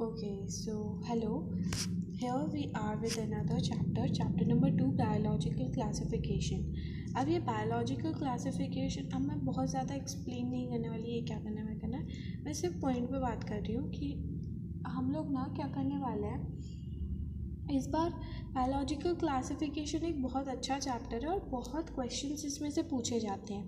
Okay, so hello. Here we are with another chapter number 2, biological classification. अब ये biological classification अब मैं बहुत ज़्यादा explain नहीं करने वाली, ये क्या करना है करना है, मैं सिर्फ पॉइंट पे बात कर रही हूँ कि हम लोग ना क्या करने वाले हैं इस बार। बायोलॉजिकल क्लासिफिकेशन एक बहुत अच्छा चैप्टर है और बहुत क्वेश्चंस इसमें से पूछे जाते हैं।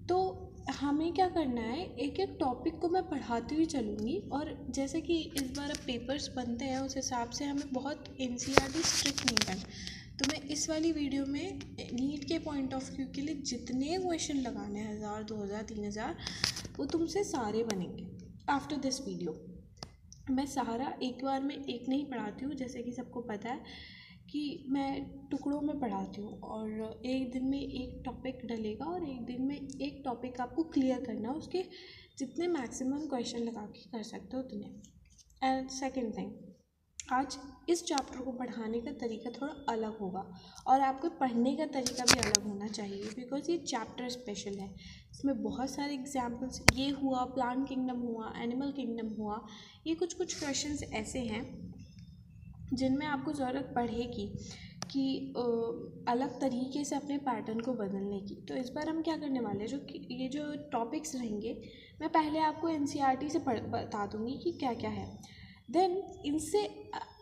तो हमें क्या करना है, एक एक टॉपिक को मैं पढ़ाती हुई चलूँगी और जैसे कि इस बार अब पेपर्स बनते हैं उस हिसाब से हमें बहुत एनसीईआरटी स्ट्रिक्ट नहीं करना। तो मैं इस वाली वीडियो में नीट के पॉइंट ऑफ व्यू के लिए जितने क्वेश्चन लगाने हैं 1000 2000 3000 वो तुमसे सारे बनेंगे आफ्टर दिस वीडियो। मैं सारा एक बार में एक नहीं पढ़ाती हूँ, जैसे कि सबको पता है कि मैं टुकड़ों में पढ़ाती हूँ और एक दिन में एक टॉपिक डलेगा और एक दिन में एक टॉपिक आपको क्लियर करना है, उसके जितने मैक्सिमम क्वेश्चन लगा के कर सकते हो उतने। एंड सेकंड थिंग, आज इस चैप्टर को पढ़ाने का तरीका थोड़ा अलग होगा और आपको पढ़ने का तरीका भी अलग होना चाहिए बिकॉज ये चैप्टर स्पेशल है। इसमें बहुत सारे एग्जाम्पल्स, ये हुआ प्लांट किंगडम हुआ, एनिमल किंगडम हुआ, ये कुछ क्वेश्चंस ऐसे हैं जिनमें आपको ज़रूरत पड़ेगी कि अलग तरीके से अपने पैटर्न को बदलने की। तो इस बार हम क्या करने वाले हैं, ये जो टॉपिक्स रहेंगे मैं पहले आपको एनसीईआरटी से बता दूंगी कि क्या क्या है। देन इनसे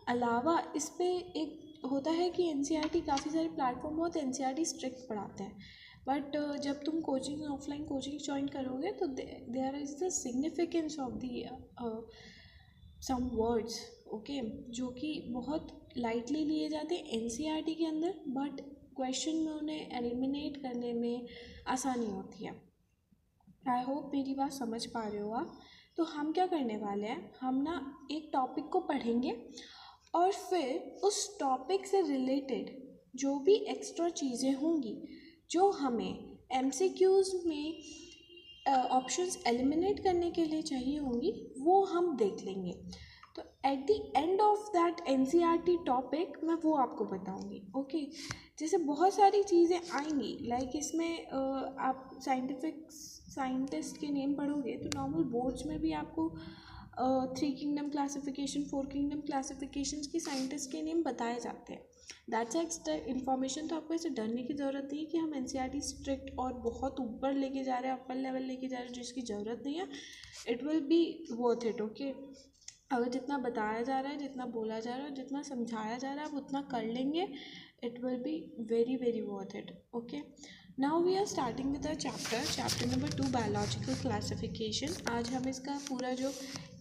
अलावा इस पे एक होता है कि एनसीईआरटी काफ़ी सारे प्लेटफॉर्म बहुत एनसीईआरटी स्ट्रिक्ट पढ़ाते हैं, बट जब तुम कोचिंग ऑफलाइन कोचिंग ज्वाइन करोगे तो there is the significance of the some words, okay, जो कि बहुत लाइटली लिए जाते हैं एनसीईआरटी के अंदर, बट क्वेश्चन में उन्हें एलिमिनेट करने में आसानी होती है। आई होप मेरी बात समझ पा रहे हो आप। तो हम क्या करने वाले हैं, हम ना एक टॉपिक को पढ़ेंगे और फिर उस टॉपिक से रिलेटेड जो भी एक्स्ट्रा चीज़ें होंगी जो हमें एमसीक्यूज़ में ऑप्शंस एलिमिनेट करने के लिए चाहिए होंगी वो हम देख लेंगे। तो at the end of that NCERT topic मैं वो आपको बताऊंगी, ओके। जैसे बहुत सारी चीज़ें आएंगी, लाइक इसमें आप साइंटिस्ट के नेम पढ़ोगे तो नॉर्मल बोर्ड्स में भी आपको 3 किंगडम क्लासिफिकेशन 4 किंगडम क्लासिफिकेशंस की साइंटिस्ट के नेम बताए जाते हैं। That's extra information. तो आपको ऐसे डरने की ज़रूरत नहीं है कि हम एनसीईआरटी स्ट्रिक्ट और बहुत ऊपर लेके जा रहे हैं, अपर लेवल लेके जा रहे हैं, जिसकी ज़रूरत नहीं है। It will B worth it, okay. अगर जितना बताया जा रहा है, जितना बोला जा रहा है, जितना समझाया जा रहा है आप उतना कर लेंगे, it will be very very worth it, okay. Now we are starting with the chapter number 2, biological classification. आज हम इसका पूरा जो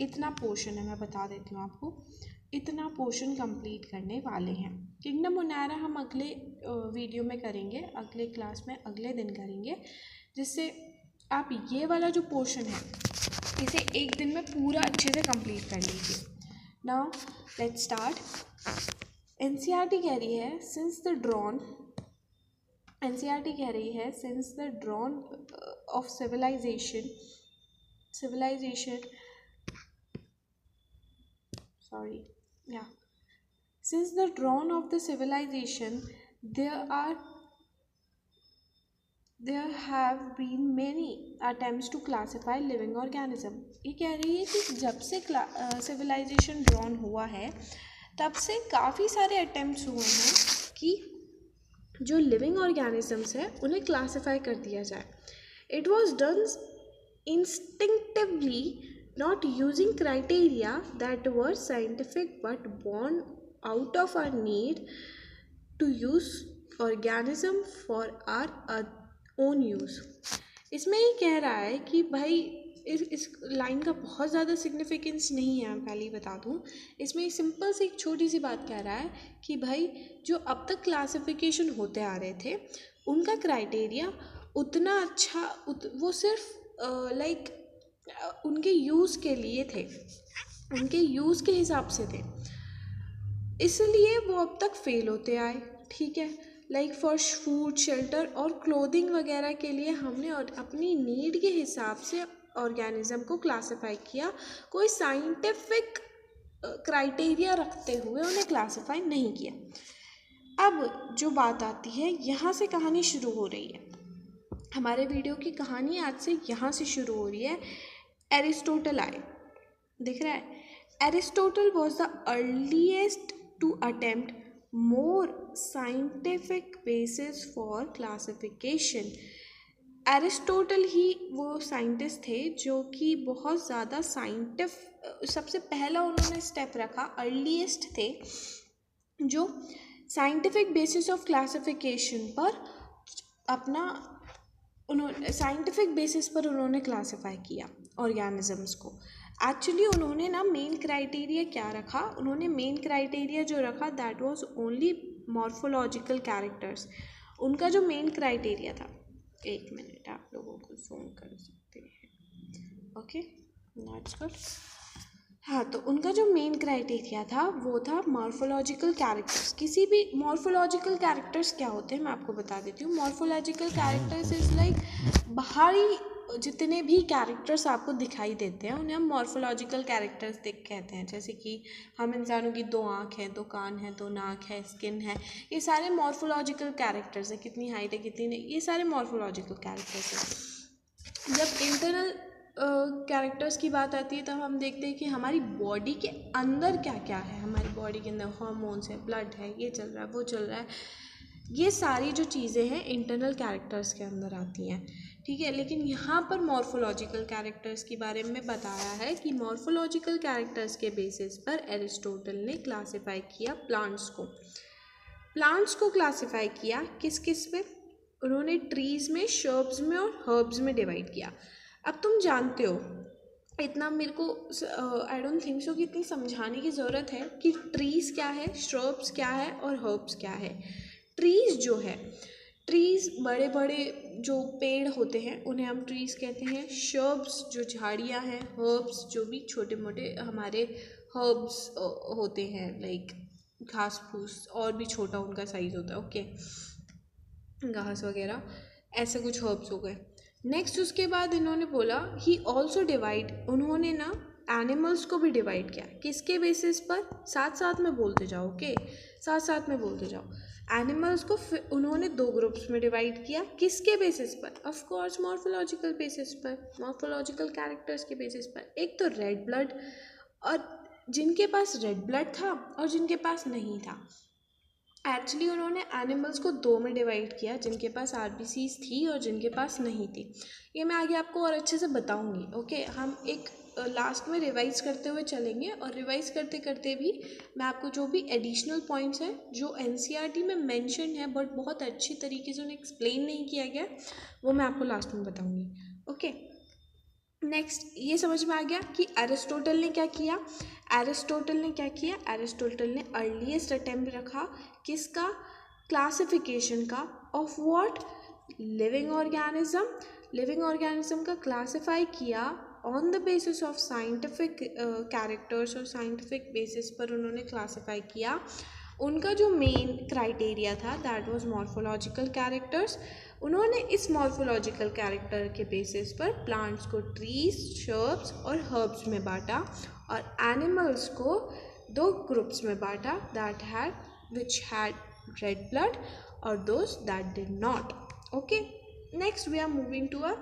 इतना पोर्शन है मैं बता देती हूँ आपको, इतना पोर्शन कंप्लीट करने वाले हैं। किंगडम मोनारा हम अगले वीडियो में करेंगे, अगले क्लास में अगले दिन करेंगे, जिससे आप ये वाला जो पोर्शन है इसे एक दिन में पूरा अच्छे से कंप्लीट कर लीजिए। Now let's start. एनसीईआरटी कह रही है since the dawn of civilisation since the dawn of the civilization there have been many attempts to classify living organism। ये कह रही है कि जब से सिविलाइजेशन ड्रॉन हुआ है तब से काफ़ी सारे अटेम्प्ट्स हुए हैं कि जो लिविंग ऑर्गेनिजम्स हैं उन्हें क्लासीफाई कर दिया जाए। It was done instinctively, not using criteria that were scientific but born out of our need to use organism for our own use। इसमें ये कह रहा है कि भाई इस लाइन का बहुत ज़्यादा सिग्निफिकेंस नहीं है, मैं पहले ही बता दूँ। इसमें सिंपल सी एक छोटी सी बात कह रहा है कि भाई जो अब तक क्लासिफिकेशन होते आ रहे थे उनका क्राइटेरिया उतना अच्छा वो सिर्फ लाइक उनके यूज़ के लिए थे, उनके यूज़ के हिसाब से थे, इसलिए वो अब तक फेल होते आए, ठीक है। लाइक फॉर फूड, शेल्टर और क्लोथिंग वगैरह के लिए हमने और अपनी नीड के हिसाब से ऑर्गेनिज्म को क्लासीफाई किया, कोई साइंटिफिक क्राइटेरिया रखते हुए उन्हें क्लासीफाई नहीं किया। अब जो बात आती है, यहाँ से कहानी शुरू हो रही है। हमारे वीडियो की कहानी आज से यहाँ से शुरू हो रही है। एरिस्टोटल आए, दिख रहा है। Aristotle was the earliest to attempt more scientific basis for classification. Aristotle ही वो साइंटिस्ट थे जो कि बहुत ज़्यादा सबसे पहला उन्होंने स्टेप रखा, अर्लीस्ट थे जो साइंटिफिक बेसिस ऑफ क्लासिफिकेशन पर अपना साइंटिफिक बेसिस पर उन्होंने क्लासिफाई किया ऑर्गेनिजम्स को। एक्चुअली उन्होंने ना मेन क्राइटेरिया क्या रखा, उन्होंने मेन क्राइटेरिया जो रखा that was only morphological characters. उनका जो मेन क्राइटेरिया था, एक मिनट आप लोगों को ज़ूम कर सकते हैं, ओके दैट्स गुड। हाँ, तो उनका जो मेन क्राइटेरिया था वो था मॉर्फोलॉजिकल कैरेक्टर्स। किसी भी मॉर्फोलॉजिकल कैरेक्टर्स क्या होते हैं मैं आपको बता देती हूँ। मॉर्फोलॉजिकल कैरेक्टर्स इज़ लाइक बाहरी जितने भी कैरेक्टर्स आपको दिखाई देते हैं उन्हें हम मॉर्फोलॉजिकल कैरेक्टर्स कहते हैं। जैसे कि हम इंसानों की 2 आँख हैं, 2 कान हैं, 2 नाक है, स्किन है, ये सारे मॉर्फोलॉजिकल कैरेक्टर्स हैं। कितनी हाइट है, कितनी नहीं, ये सारे मॉर्फोलॉजिकल कैरेक्टर्स हैं। जब इंटरनल कैरेक्टर्स की बात आती है तब हम देखते हैं कि हमारी बॉडी के अंदर क्या क्या है। हमारी बॉडी के अंदर हार्मोन्स है, ब्लड है, ये चल रहा है, वो चल रहा है, ये सारी जो चीज़ें हैं इंटरनल कैरेक्टर्स के अंदर आती हैं, ठीक है। लेकिन यहाँ पर मॉर्फोलॉजिकल कैरेक्टर्स के बारे में बताया है कि मॉर्फोलॉजिकल कैरेक्टर्स के बेसिस पर एरिस्टोटल ने क्लासिफाई किया प्लांट्स को क्लासिफाई किया किस किस पे, उन्होंने ट्रीज़ में, शर्ब्स में और हर्ब्स में डिवाइड किया। अब तुम जानते हो, इतना मेरे को आई डोंट थिंक सो कि इतनी समझाने की ज़रूरत है कि ट्रीज़ क्या है, श्रब्स क्या है और हर्ब्स क्या है। ट्रीज़ जो है, ट्रीज़ बड़े बड़े जो पेड़ होते हैं उन्हें हम ट्रीज़ कहते हैं। शर्ब्स जो झाड़ियाँ हैं, हर्ब्स जो भी छोटे मोटे हमारे हर्ब्स होते हैं, लाइक घास फूस और भी छोटा उनका साइज़ होता है, ओके, घास वगैरह, ऐसे कुछ हर्ब्स हो गए। नेक्स्ट उसके बाद इन्होंने बोला ही ऑल्सो डिवाइड, उन्होंने ना एनिमल्स को भी डिवाइड किया। किसके बेसिस पर, साथ साथ में बोलते जाओ, ओके, साथ साथ में बोलते जाओ। एनिमल्स को उन्होंने 2 ग्रुप्स में डिवाइड किया। किसके बेसिस पर, ऑफ कोर्स मॉर्फोलॉजिकल बेसिस पर, मॉर्फोलॉजिकल कैरेक्टर्स के बेसिस पर। एक तो रेड ब्लड, और जिनके पास रेड ब्लड था और जिनके पास नहीं था। एक्चुअली उन्होंने एनिमल्स को 2 में डिवाइड किया, जिनके पास आरबीसीज थी और जिनके पास नहीं थी। ये मैं आगे आपको और अच्छे से बताऊंगी, ओके। हम एक लास्ट में रिवाइज़ करते हुए चलेंगे, और रिवाइज़ करते करते भी मैं आपको जो भी एडिशनल पॉइंट्स हैं जो एनसीईआरटी में मेंशन है बट बहुत अच्छी तरीके से उन्हें एक्सप्लेन नहीं किया गया, वो मैं आपको लास्ट में बताऊँगी, ओके। नेक्स्ट ये समझ में आ गया कि एरिस्टोटल ने क्या किया। एरिस्टोटल ने अर्लीस्ट अटेम्प्ट रखा किसका, क्लासिफिकेशन का, ऑफ व्हाट, लिविंग ऑर्गेनिज्म का क्लासिफाई किया on the basis of scientific characters, और साइंटिफिक बेसिस पर उन्होंने क्लासिफाई किया। उनका जो मेन क्राइटेरिया था दैट वाज मॉर्फोलॉजिकल कैरेक्टर्स। उन्होंने इस मॉर्फोलॉजिकल कैरेक्टर के बेसिस पर प्लांट्स को ट्रीज, शर्ब्स और हर्ब्स में बांटा, और एनिमल्स को 2 ग्रुप्स में बांटा, that had which had red blood और those that did not, okay. Next we are moving to a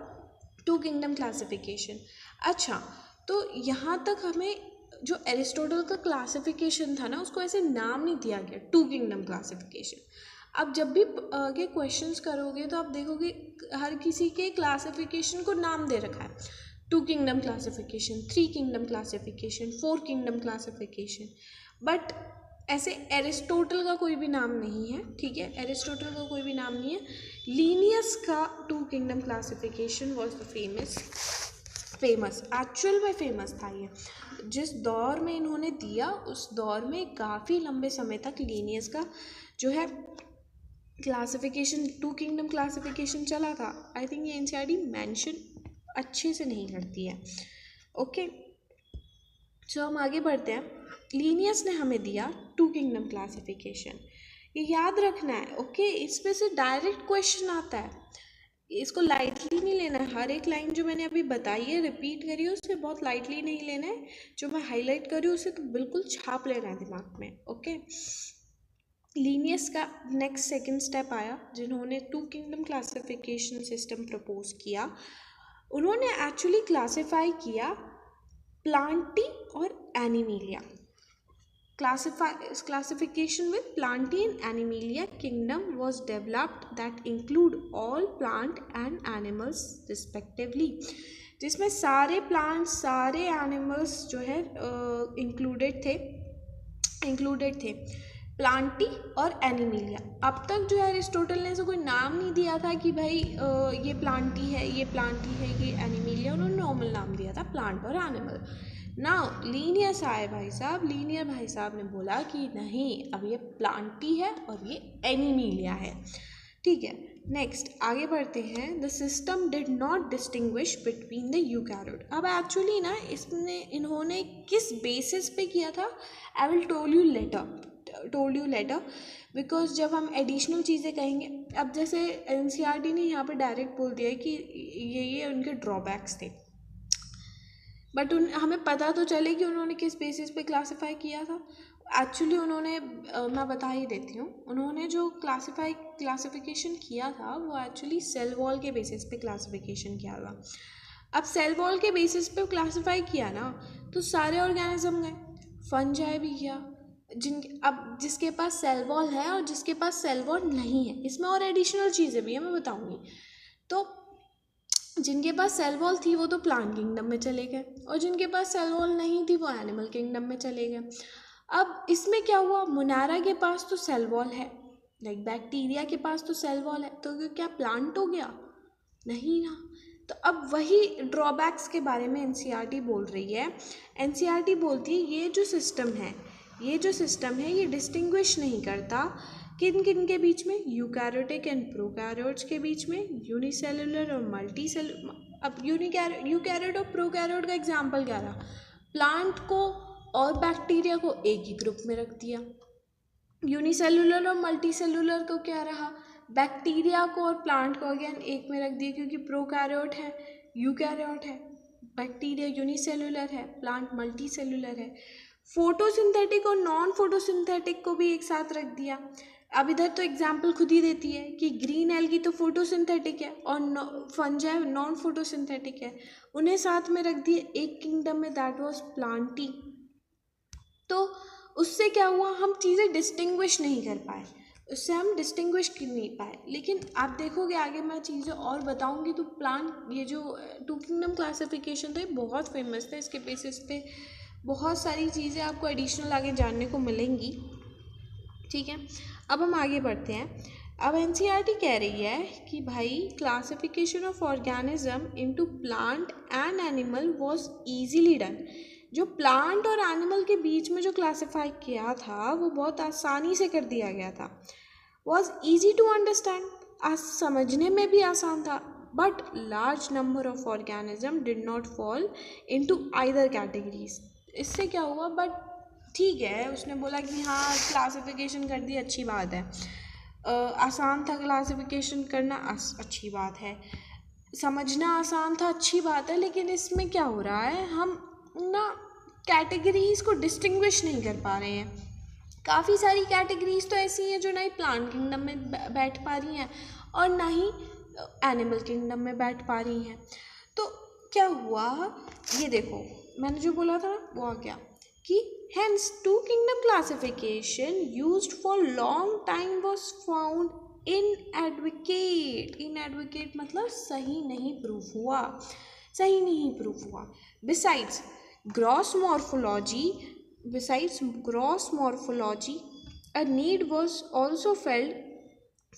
2 kingdom classification. अच्छा, तो यहाँ तक हमें जो एरिस्टोटल का क्लासिफिकेशन था ना, उसको ऐसे नाम नहीं दिया गया, 2 किंगडम क्लासिफिकेशन। अब जब भी आगे क्वेश्चंस करोगे तो आप देखोगे हर किसी के क्लासिफिकेशन को नाम दे रखा है, 2 kingdom classification, 3 kingdom classification, 4 kingdom classification, but ऐसे एरिस्टोटल का कोई भी नाम नहीं है, ठीक है, एरिस्टोटल का कोई भी नाम नहीं है। लीनियस का 2 kingdom classification was the famous actual में फेमस था। ये जिस दौर में इन्होंने दिया उस दौर में काफ़ी लंबे समय तक लीनियस का जो है क्लासिफिकेशन, 2 किंगडम क्लासिफिकेशन चला था। आई थिंक ये एनसीईआरटी मेंशन अच्छे से नहीं करती है, ओके। सो हम आगे बढ़ते हैं। लीनियस ने हमें दिया 2 किंगडम क्लासिफिकेशन, ये याद रखना है, ओके। इसमें से डायरेक्ट क्वेश्चन आता है, इसको लाइटली नहीं लेना है। हर एक लाइन जो मैंने अभी बताई है, रिपीट करी है, उसे बहुत लाइटली नहीं लेना है। जो मैं हाईलाइट करी हूँ उसे तो बिल्कुल छाप लेना है दिमाग में, ओके। लीनियस का नेक्स्ट सेकंड स्टेप आया, जिन्होंने 2 किंगडम क्लासिफिकेशन सिस्टम प्रपोज किया। उन्होंने एक्चुअली क्लासिफाई किया प्लांटी और animalia. Classification with Plantae and Animalia kingdom was developed that include all plant and animals respectively, जिसमें सारे प्लांट्स सारे एनिमल्स जो है इंक्लूडेड थे प्लांटी और एनिमेलिया। अब तक जो है अरिस्टोटल ने ऐसा कोई नाम नहीं दिया था कि भाई ये प्लांटी है, ये एनिमेलिया, उन्होंने नॉर्मल नाम दिया था प्लांट और एनिमल। नाउ लीनियस आए भाई साहब ने बोला कि नहीं, अब ये प्लांटी है और ये एनिमेलिया है। ठीक है, नेक्स्ट आगे बढ़ते हैं। The system did not distinguish between the eukaryote. अब एक्चुअली ना इन्होंने किस बेसिस पे किया था, I will told you later because जब हम एडिशनल चीज़ें कहेंगे, अब जैसे एनसीईआरटी ने यहाँ पे डायरेक्ट बोल दिया है कि ये उनके ड्रॉबैक्स थे, बट हमें पता तो चले कि उन्होंने किस बेसिस पे क्लासिफाई किया था। एक्चुअली उन्होंने मैं बता ही देती हूँ, उन्होंने जो क्लासिफिकेशन किया था वो एक्चुअली सेल वॉल के बेसिस पे क्लासिफिकेशन किया था। अब सेल वॉल के बेसिस पे क्लासिफाई किया ना, तो सारे ऑर्गेनिज्म गए, फंजाई भी किया, अब जिसके पास सेल वॉल है और जिसके पास सेल वॉल नहीं है, इसमें और एडिशनल चीज़ें भी है, मैं बताऊँगी। तो जिनके पास सेल वॉल थी वो तो प्लांट किंगडम में चले गए, और जिनके पास सेल वॉल नहीं थी वो एनिमल किंगडम में चले गए। अब इसमें क्या हुआ, मोनारा के पास तो सेल वॉल है, लाइक बैक्टीरिया के पास तो सेल वॉल है, तो क्या प्लांट हो गया? नहीं ना। तो अब वही ड्रॉबैक्स के बारे में एनसीईआरटी बोल रही है। एनसीईआरटी बोलती है ये जो सिस्टम है ये डिस्टिंग्विश नहीं करता किन किन के बीच में, यूकैरियोटिक एंड प्रोकैरियोट्स के बीच में, यूनिसेलुलर और मल्टीसेलुलर। अब यूकैरियोट और प्रोकैरियोट का एग्जांपल क्या रहा, प्लांट को और बैक्टीरिया को एक ही ग्रुप में रख दिया। यूनिसेलुलर और मल्टीसेलुलर को क्या रहा, बैक्टीरिया को और प्लांट को अगेन एक में रख दिया, क्योंकि प्रोकैरियोट है, यूकैरियोट है, बैक्टीरिया यूनिसेलुलर है, प्लांट मल्टीसेलुलर है। फोटोसिंथेटिक और नॉन फोटोसिंथेटिक को भी एक साथ रख दिया। अब इधर तो एग्जाम्पल खुद ही देती है कि ग्रीन एल्गी तो फोटोसिंथेटिक है और फंजाई नॉन फोटोसिंथेटिक है, उन्हें साथ में रख दिए एक किंगडम में, दैट वाज प्लांटी। तो उससे क्या हुआ, हम चीज़ें डिस्टिंग्विश नहीं कर पाए, लेकिन आप देखोगे आगे मैं चीज़ें और बताऊंगी तो प्लांट, ये जो टू किंगडम क्लासिफिकेशन था ये बहुत फेमस था, इसके बेसिस पे बहुत सारी चीज़ें आपको एडिशनल आगे जानने को मिलेंगी। ठीक है, अब हम आगे बढ़ते हैं। अब एनसीईआरटी कह रही है कि भाई classification of organism into plant and animal was easily done. जो प्लांट और एनिमल के बीच में जो क्लासिफाई किया था वो बहुत आसानी से कर दिया गया था। वॉज ईजी टू अंडरस्टैंड, आज समझने में भी आसान था, but large number of organism did not fall into either categories. इससे क्या हुआ, बट ठीक है, उसने बोला कि हाँ क्लासिफिकेशन कर दी, अच्छी बात है, आसान था क्लासिफिकेशन करना, अच्छी बात है, समझना आसान था, अच्छी बात है, लेकिन इसमें क्या हो रहा है, हम ना कैटेगरीज को डिस्टिंग्विश नहीं कर पा रहे हैं। काफ़ी सारी कैटेगरीज तो ऐसी हैं जो ना ही प्लांट किंगडम में बैठ पा रही हैं और ना ही एनिमल किंगडम में बैठ पा रही हैं। तो क्या हुआ, ये देखो मैंने जो बोला था वो आ गया कि hence two kingdom classification used for long time was found inadequate मतलब सही नहीं प्रूफ हुआ। Besides gross morphology, a need was also felt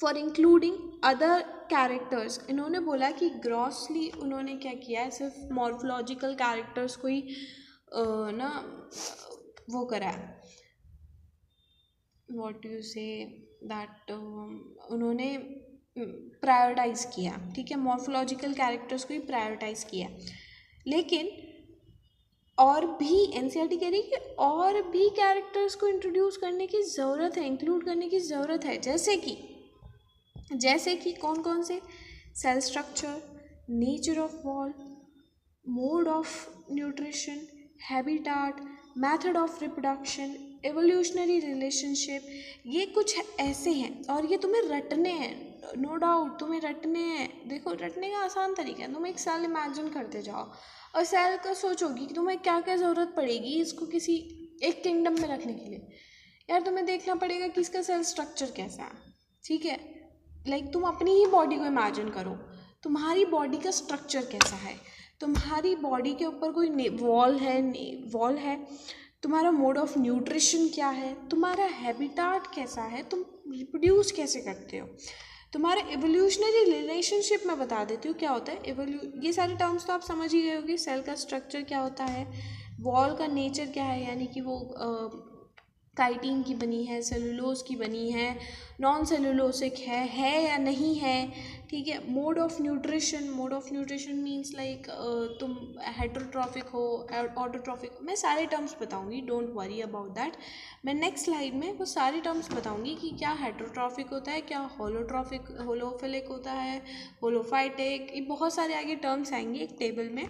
for including other characters। इन्होंने बोला कि ग्रॉसली उन्होंने क्या किया है, सिर्फ मॉर्फोलॉजिकल कैरेक्टर्स को ही ना वो करा है, व्हाट यू से दैट, उन्होंने प्रायोरिटाइज़ किया, ठीक है, मॉर्फोलॉजिकल कैरेक्टर्स को ही प्रायोरिटाइज़ किया। लेकिन और भी एनसीईआरटी कह रही है कि और भी कैरेक्टर्स को इंट्रोड्यूस करने की ज़रूरत है, इंक्लूड करने की ज़रूरत है, जैसे कि कौन से, cell structure, nature of wall, mode of nutrition, habitat, method of reproduction, evolutionary relationship, ये कुछ ऐसे हैं और ये तुम्हें रटने हैं, नो डाउट तुम्हें रटने हैं। देखो रटने का आसान तरीका है, तुम एक सेल इमेजिन करते जाओ, और सेल का सोचोगी कि तुम्हें क्या क्या ज़रूरत पड़ेगी इसको किसी एक किंगडम में रखने के लिए। यार तुम्हें देखना पड़ेगा कि इसका सेल स्ट्रक्चर कैसा है, ठीक है। लाइक तुम अपनी ही बॉडी को इमेजिन करो, तुम्हारी बॉडी का स्ट्रक्चर कैसा है, तुम्हारी बॉडी के ऊपर कोई वॉल है, तुम्हारा मोड ऑफ न्यूट्रिशन क्या है, तुम्हारा हैबिटाट कैसा है, तुम रिप्रोड्यूस कैसे करते हो, तुम्हारे एवोल्यूशनरी रिलेशनशिप में बता देती हूँ क्या होता है। ये सारे टर्म्स तो आप समझ ही गए होंगे। सेल का स्ट्रक्चर क्या होता है, वॉल का नेचर क्या है, यानी कि वो काइटिन की बनी है, सेलुलोज की बनी है, नॉन सेलुलोसिक है या नहीं है, ठीक है। Mode of nutrition means like तुम हेटरोट्रॉफिक हो, ऑटोट्रॉफिक हो, मैं सारे टर्म्स बताऊंगी, डोंट वरी अबाउट दैट। मैं नेक्स्ट स्लाइड में वो सारे टर्म्स बताऊंगी कि क्या हेटरोट्रॉफिक होता है, क्या होलोफिलिक होता है, होलोफाइटिक, ये बहुत सारे आगे टर्म्स आएंगे एक टेबल में।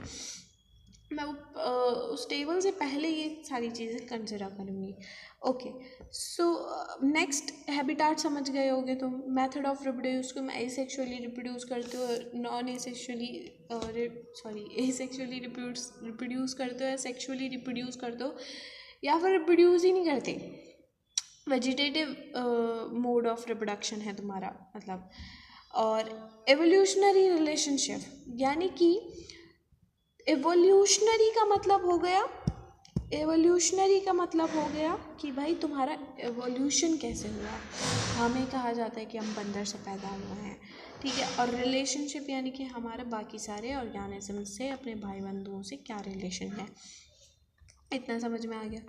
मैं उस टेबल से पहले ये सारी चीज़ें कंसिडर करूँगी। ओके, सो नेक्स्ट हैबिटाट समझ गए होगे तुम। मेथड ऑफ रिप्रोड्यूस को मैं एसेक्सुअली रिप्रोड्यूस करते हो, नॉन एसेक्सुअली एसेक्सुअली रिप्रोड्यूस करते हो, या सेक्सुअली रिप्रोड्यूस करते हो, या फिर रिप्रोड्यूस ही नहीं करते, वेजिटेटिव मोड ऑफ रिप्रोडक्शन है तुम्हारा मतलब। और एवोल्यूशनरी रिलेशनशिप, यानी कि एवोल्यूशनरी का मतलब हो गया कि भाई तुम्हारा एवोल्यूशन कैसे हुआ। हमें कहा जाता है कि हम बंदर से पैदा हुए हैं, ठीक है। और रिलेशनशिप यानी कि हमारे बाकी सारे ऑर्गेनिज्म से, अपने भाई बंधुओं से क्या रिलेशन है, इतना समझ में आ गया।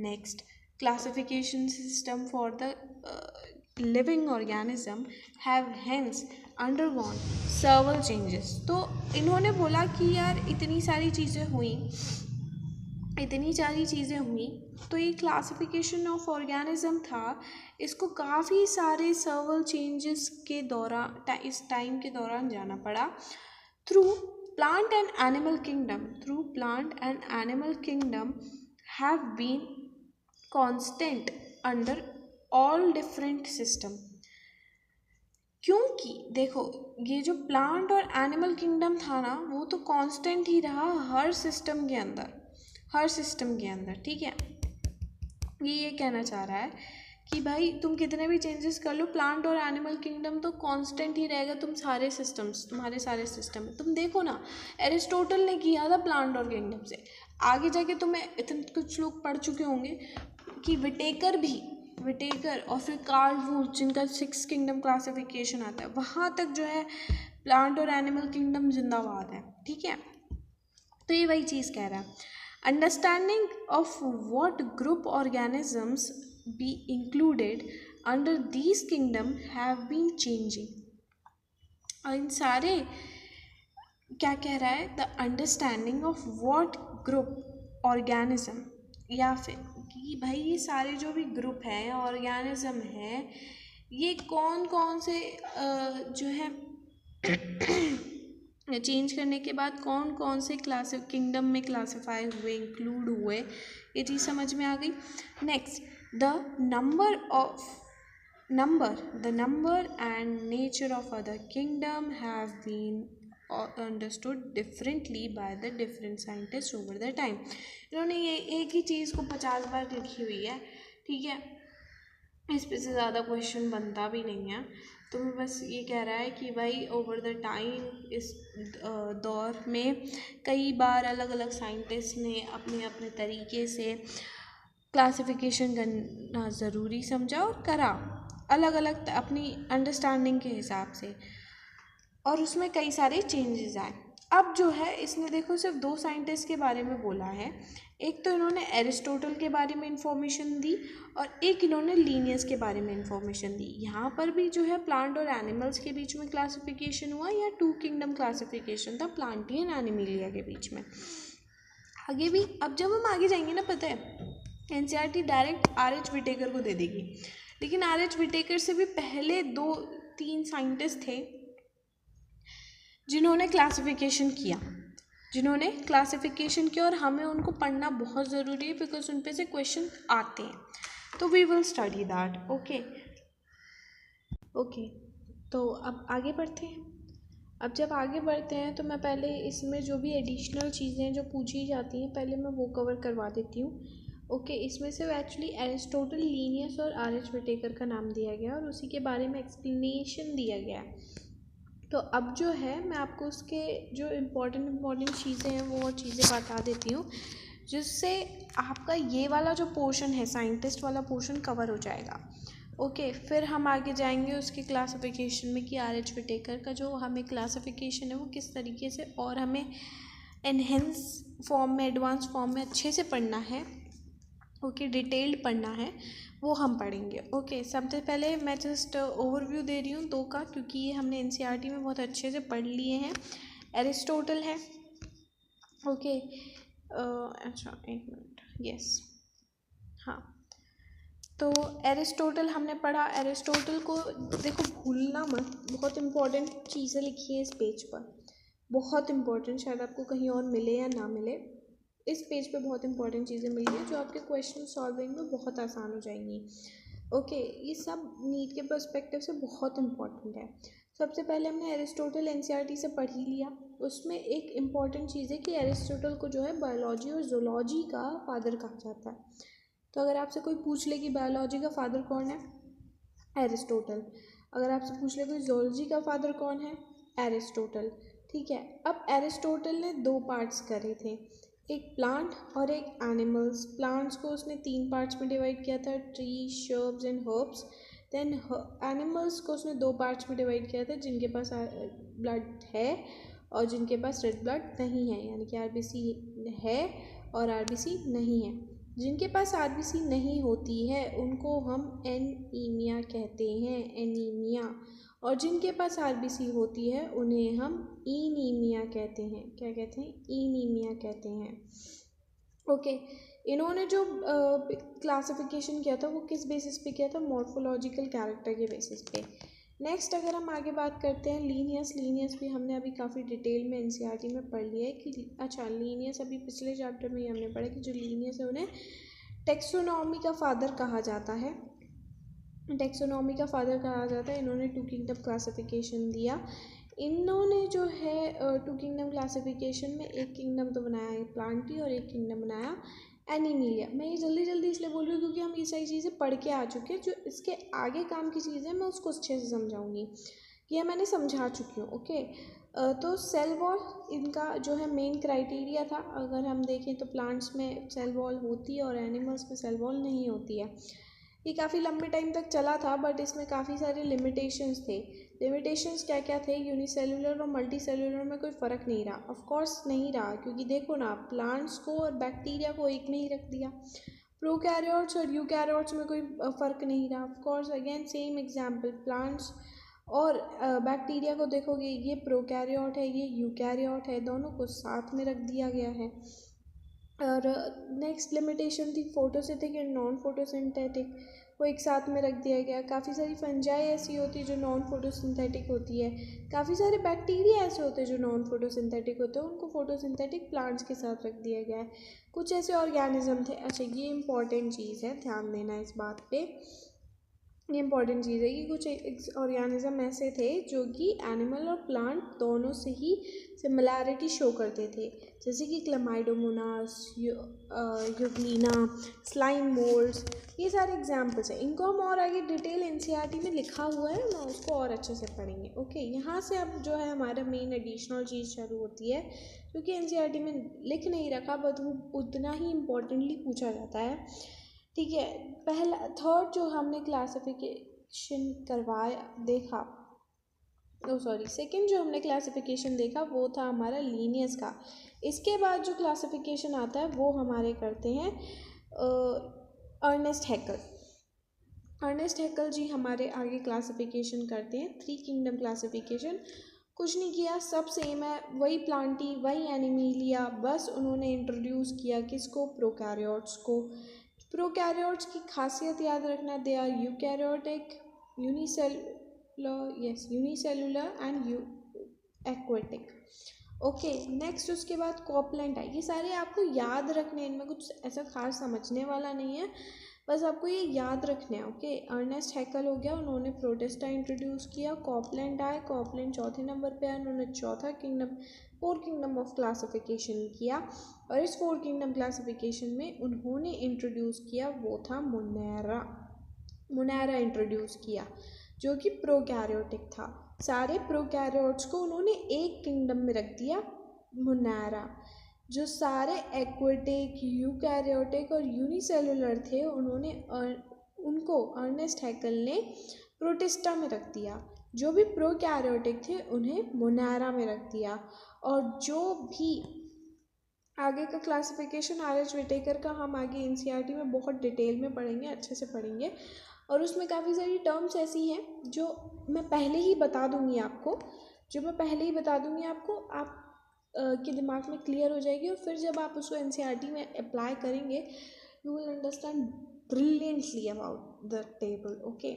Next, classification system for the living organism have hence undergone सर्वल changes. तो इन्होंने बोला कि यार इतनी सारी चीज़ें हुई तो ये क्लासिफिकेशन ऑफ ऑर्गेनिज्म था, इसको काफ़ी सारे सर्वल चेंजेस के दौरान, इस टाइम के दौरान जाना पड़ा। Through plant and animal kingdom have been constant under all different system. क्योंकि देखो ये जो प्लांट और एनिमल किंगडम था ना, वो तो कांस्टेंट ही रहा हर सिस्टम के अंदर, ठीक है। ये कहना चाह रहा है कि भाई तुम कितने भी चेंजेस कर लो, प्लांट और एनिमल किंगडम तो कांस्टेंट ही रहेगा। तुम्हारे सारे सिस्टम तुम देखो ना, एरिस्टोटल ने किया था प्लांट और किंगडम से। आगे जाके तुम्हें इतने कुछ लोग पढ़ चुके होंगे कि विटेकर और फिर कार्ल वुल्फ, जिनका 6 किंगडम क्लासिफिकेशन आता है, वहाँ तक जो है प्लांट और एनिमल किंगडम जिंदाबाद है, ठीक है। तो ये वही चीज़ कह रहा है। Understanding of what group organisms be included under these kingdom have been changing. और इन सारे क्या कह रहा है, the understanding of what group organism, या फिर कि भाई ये सारे जो भी ग्रुप हैं, ऑर्गेनिज्म हैं, ये कौन कौन से जो है चेंज करने के बाद कौन कौन से किंगडम में क्लासिफाई हुए, इंक्लूड हुए, ये चीज़ समझ में आ गई। Next, the number and nature of other kingdom have been understood differently by the different scientist over the time. इन्होंने ये एक ही चीज़ को 50 बार लिखी हुई है, ठीक है। इस पे से ज़्यादा क्वेश्चन बनता भी नहीं है। तो मैं बस ये कह रहा है कि भाई ओवर द टाइम, इस दौर में कई बार अलग अलग साइंटिस्ट ने अपने अपने तरीके से क्लासिफिकेशन करना ज़रूरी समझा और करा, अलग अलग अपनी अंडरस्टैंडिंग के हिसाब से, और उसमें कई सारे चेंजेस आए। अब जो है इसने देखो सिर्फ 2 साइंटिस्ट के बारे में बोला है। एक तो इन्होंने एरिस्टोटल के बारे में इंफॉर्मेशन दी, और एक इन्होंने लीनियस के बारे में इंफॉर्मेशन दी। यहाँ पर भी जो है प्लांट और एनिमल्स के बीच में क्लासिफिकेशन हुआ, या 2 किंगडम क्लासिफिकेशन था, प्लांटियन एनिमिलिया के बीच में। आगे भी, अब जब हम आगे जाएंगे ना, पता है एनसीईआरटी डायरेक्ट आर.एच. विटेकर को दे देगी, लेकिन आर.एच. विटेकर से भी पहले 2-3 साइंटिस्ट थे जिन्होंने क्लासिफिकेशन किया, और हमें उनको पढ़ना बहुत ज़रूरी है बिकॉज उन पे से क्वेश्चन आते हैं। तो we will study that. Okay, तो अब आगे बढ़ते हैं। अब जब आगे बढ़ते हैं तो मैं पहले इसमें जो भी एडिशनल चीज़ें जो पूछी जाती हैं पहले मैं वो कवर करवा देती हूँ। ओके, इसमें से एक्चुअली एरिस्टोटल, लीनियस और आर.एच. विटेकर का नाम दिया गया और उसी के बारे में एक्सप्लेनेशन दिया गया। तो अब जो है मैं आपको उसके जो इम्पोर्टेंट चीज़ें हैं वो और चीज़ें बता देती हूँ, जिससे आपका ये वाला जो पोर्शन है साइंटिस्ट वाला पोर्शन कवर हो जाएगा। ओके, फिर हम आगे जाएंगे उसके क्लासिफिकेशन में कि आर.एच. विटेकर का जो हमें क्लासिफिकेशन है वो किस तरीके से और हमें एनहेंस फॉर्म में, एडवांस फॉर्म में अच्छे से पढ़ना है। ओके, डिटेल्ड पढ़ना है वो हम पढ़ेंगे। ओके, सबसे पहले मैं जस्ट ओवरव्यू दे रही हूँ 2 का, क्योंकि ये हमने एनसीईआरटी में बहुत अच्छे से पढ़ लिए हैं। एरिस्टोटल है। ओके, अच्छा 1 मिनट, यस, हाँ, तो एरिस्टोटल हमने पढ़ा। एरिस्टोटल को देखो भूलना मत, बहुत इंपॉर्टेंट चीज़ें लिखी हैं इस पेज पर, बहुत इंपॉर्टेंट, शायद आपको कहीं और मिले या ना मिले। इस पेज पे बहुत इंपॉर्टेंट चीज़ें मिली हैं जो आपके क्वेश्चन सॉल्विंग में बहुत आसान हो जाएंगी। ओके, ये सब नीट के पर्सपेक्टिव से बहुत इंपॉर्टेंट है। सबसे पहले हमने एरिस्टोटल एनसीईआरटी से पढ़ ही लिया। उसमें एक इम्पॉर्टेंट चीज़ है कि एरिस्टोटल को जो है बायोलॉजी और जूलॉजी का फादर कहा जाता है। तो अगर आपसे कोई पूछ ले कि बायोलॉजी का फादर कौन है, एरिस्टोटल। अगर आपसे पूछ ले कोई जूलॉजी का फादर कौन है, एरिस्टोटल। ठीक है, अब एरिस्टोटल ने 2 पार्ट्स करे थे, एक प्लांट और एक एनिमल्स। प्लांट्स को उसने 3 पार्ट्स में डिवाइड किया था, tree, shrubs and herbs. Then animals को उसने 2 पार्ट्स में डिवाइड किया था, जिनके पास ब्लड है और जिनके पास रेड ब्लड नहीं है, यानी कि आरबीसी है और आरबीसी नहीं है। जिनके पास आरबीसी नहीं होती है उनको हम एनीमिया कहते हैं, एनीमिया। और जिनके पास आरबीसी होती है उन्हें हम ईनीमिया कहते हैं। क्या कहते हैं? ईनीमिया कहते हैं। ओके, इन्होंने जो क्लासिफिकेशन किया था वो किस बेसिस पे किया था? मॉर्फोलॉजिकल कैरेक्टर के बेसिस पे। नेक्स्ट अगर हम आगे बात करते हैं लीनियस भी हमने अभी काफ़ी डिटेल में एनसीईआरटी में पढ़ लिया है कि अच्छा लीनियस अभी पिछले चैप्टर में ही हमने पढ़ा कि जो लीनियस है उन्हें टेक्सोनॉमी का फादर कहा जाता है। टेक्सोनॉमी का फादर कहा जाता है। इन्होंने 2 किंगडम क्लासिफिकेशन दिया। इन्होंने जो है 2 किंगडम क्लासिफिकेशन में एक किंगडम तो बनाया है प्लांटी और एक किंगडम बनाया एनीमिलिया। मैं ये जल्दी इसलिए बोल रही हूँ क्योंकि हम ये सारी चीज़ें पढ़ के आ चुके हैं। जो इसके आगे काम की चीज़ें मैं उसको अच्छे से समझाऊंगी, ये मैंने समझा चुकी हूँ। ओके, तो सेल वॉल इनका जो है मेन क्राइटेरिया था। अगर हम देखें तो प्लांट्स में सेल वॉल होती है और एनिमल्स में सेल वॉल नहीं होती है। ये काफ़ी लंबे टाइम तक चला था, बट इसमें काफ़ी सारे लिमिटेशंस थे। लिमिटेशंस क्या क्या थे? यूनिसेलुलर और मल्टी सेलुलर में कोई फ़र्क नहीं रहा। ऑफ कोर्स नहीं रहा, क्योंकि देखो ना, प्लांट्स को और बैक्टीरिया को एक में ही रख दिया। प्रोकैरियोट्स और यूकैरियोट्स में कोई फ़र्क नहीं रहा। Of course again same example, plants और बैक्टीरिया को देखोगे, ये प्रोकैरियोट है, ये यूकैरियोट है, दोनों को साथ में रख दिया गया है। और नेक्स्ट लिमिटेशन थी फोटोसिंथेटिक एंड नॉन फोटोसिंथेटिक, वो एक साथ में रख दिया गया। काफ़ी सारी फंजाई ऐसी होती है जो नॉन फोटोसिंथेटिक होती है, काफ़ी सारे बैक्टीरिया ऐसे होते हैं जो नॉन फोटोसिंथेटिक होते हैं, उनको फोटोसिंथेटिक प्लांट्स के साथ रख दिया गया है। कुछ ऐसे ऑर्गेनिज्म थे। अच्छा, ये इंपॉर्टेंट चीज़ है, ध्यान देना इस बात पे। ये इंपॉर्टेंट चीज़ है कि कुछ ऑर्गेनिज्म ऐसे थे जो कि एनिमल और प्लांट दोनों से ही सिमिलैरिटी शो करते थे, जैसे कि क्लेमाइडोमोनास, यूग्लिना, स्लाइम मोल्ड्स, ये सारे एग्जाम्पल्स हैं। इनको हम और आगे डिटेल एनसीईआरटी में लिखा हुआ है, मैं उसको और अच्छे से पढ़ेंगे। ओके, यहाँ से अब जो है हमारा मेन एडिशनल चीज़ चालू होती है, क्योंकि एनसीईआरटी में लिख नहीं रखा, बट वो उतना ही इम्पोर्टेंटली पूछा जाता है। ठीक है, पहला थर्ड जो हमने क्लासिफिकेशन करवाया देखा, सेकंड जो हमने क्लासिफिकेशन देखा वो था हमारा लीनियस का। इसके बाद जो क्लासिफिकेशन आता है वो हमारे करते हैं अर्नेस्ट हैक्कल। अर्नेस्ट हैक्कल जी हमारे आगे क्लासिफिकेशन करते हैं 3 किंगडम क्लासिफिकेशन। कुछ नहीं किया, सब सेम है, वही प्लांटी वही एनिमिलिया, बस उन्होंने इंट्रोड्यूस किया किसको? प्रोकैरियोट्स को। प्रोकैरियोट्स की खासियत याद रखना, they are eukaryotic, unicellular and aquatic. Okay, next उसके बाद कॉपलेंट है। ये सारे आपको याद रखने, इनमें कुछ ऐसा खास समझने वाला नहीं है, बस आपको ये याद रखना है। ओके, अर्नेस्ट हैकल हो गया, उन्होंने प्रोटेस्टा इंट्रोड्यूस किया। कॉपलैंड आए, कॉपलैंड चौथे नंबर पे आए, उन्होंने चौथा kingdom, four kingdom of classification किया। और इस फोर किंगडम क्लासिफिकेशन में उन्होंने इंट्रोड्यूस किया वो था मोनेरा इंट्रोड्यूस किया, जो कि प्रोकैरियोटिक था। सारे प्रोकैरियोट्स को उन्होंने एक किंगडम में रख दिया, मोनेरा। जो सारे एक्वेटिक, यूकैरियोटिक और यूनिसेलुलर थे, उनको अर्नेस्ट हैकल ने प्रोटिस्टा में रख दिया। जो भी प्रोकैरियोटिक थे उन्हें मोनेरा में रख दिया। और जो भी आगे का क्लासिफिकेशन आर.एच. विटेकर का हम आगे एनसीईआरटी में बहुत डिटेल में पढ़ेंगे, अच्छे से पढ़ेंगे। और उसमें काफ़ी सारी टर्म्स ऐसी हैं जो मैं पहले ही बता दूंगी आपको, आप के दिमाग में क्लियर हो जाएगी। और फिर जब आप उसको एनसीईआरटी में अप्लाई करेंगे, you will understand brilliantly about the table. Okay,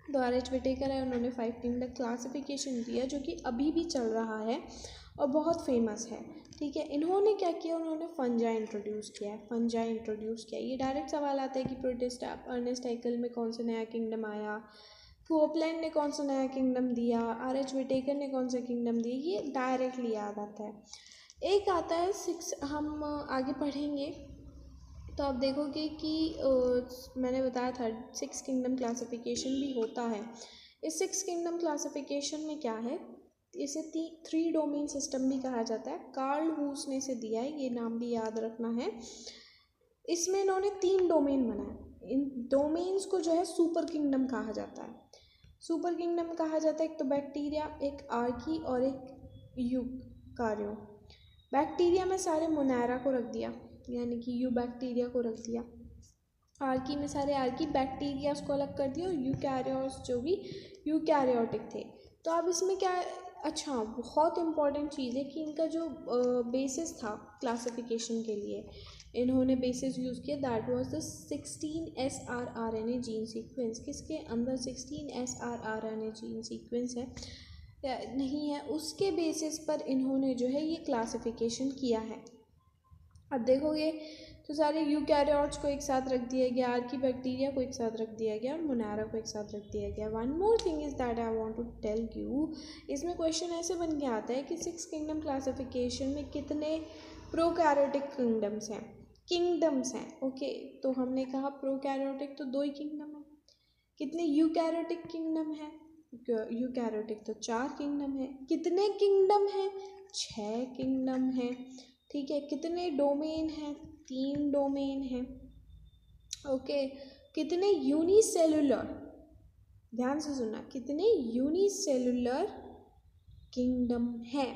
तो आर.एच. विटेकर है, उन्होंने 5 किंगडम क्लासिफिकेशन दिया, जो कि अभी भी चल रहा है और बहुत फेमस है। ठीक है, इन्होंने क्या किया, उन्होंने फंजाई इंट्रोड्यूस किया। ये डायरेक्ट सवाल आता है कि प्रोटिस्टा, अर्नेस्ट हैकल में कौन सा नया किंगडम आया, कोपलैंड ने कौन सा नया किंगडम दिया, आर.एच. विटेकर ने कौन सा किंगडम दिया, ये डायरेक्टली याद आता है। एक आता है 6, हम आगे पढ़ेंगे तो आप देखोगे कि मैंने बताया था 6 किंगडम क्लासिफिकेशन भी होता है। इस 6 किंगडम क्लासिफिकेशन में क्या है, इसे 3 डोमेन सिस्टम भी कहा जाता है। कार्ल वूस ने इसे दिया है, ये नाम भी याद रखना है। इसमें इन्होंने 3 डोमेन बनाए। इन डोमेन्स को जो है सुपर किंगडम कहा जाता है। एक तो बैक्टीरिया, एक आर्की और एक यूकार्यो। बैक्टीरिया में सारे मोनेरा को रख दिया, यानी कि यू बैक्टीरिया को रख दिया। आर्की में सारे आर्की बैक्टीरियाज को अलग कर दिया, और यूकैरियोट्स जो भी यूकैरियोटिक थे। तो अब इसमें क्या, अच्छा बहुत इंपॉर्टेंट चीज़ है कि इनका जो बेसिस था क्लासिफिकेशन के लिए, इन्होंने बेसिस यूज़ किया, that was the 16 srRNA gene sequence. किसके अंदर 16 srRNA जीन सीक्वेंस है या नहीं है, उसके बेसिस पर इन्होंने जो है ये क्लासिफिकेशन किया है। अब देखोगे तो सारे यूकैरियोट्स को एक साथ रख दिया गया, आर्की बैक्टीरिया को एक साथ रख दिया गया, और मोनेरा को एक साथ रख दिया गया। One more thing is that I want to tell you, इसमें क्वेश्चन ऐसे बन के आता है कि 6 किंगडम क्लासिफिकेशन में कितने प्रोकैरियोटिक किंगडम्स हैं। ओके, तो हमने कहा प्रोकैरियोटिक तो 2 ही किंगडम है। कितने यूकैरियोटिक किंगडम है, यूकैरियोटिक तो 4 किंगडम है। कितने किंगडम है, 6 किंगडम है। ठीक है, कितने डोमेन हैं, 3 डोमेन हैं। ओके, कितने यूनिसेलुलर, ध्यान से सुनना, कितने यूनिसेलुलर किंगडम है।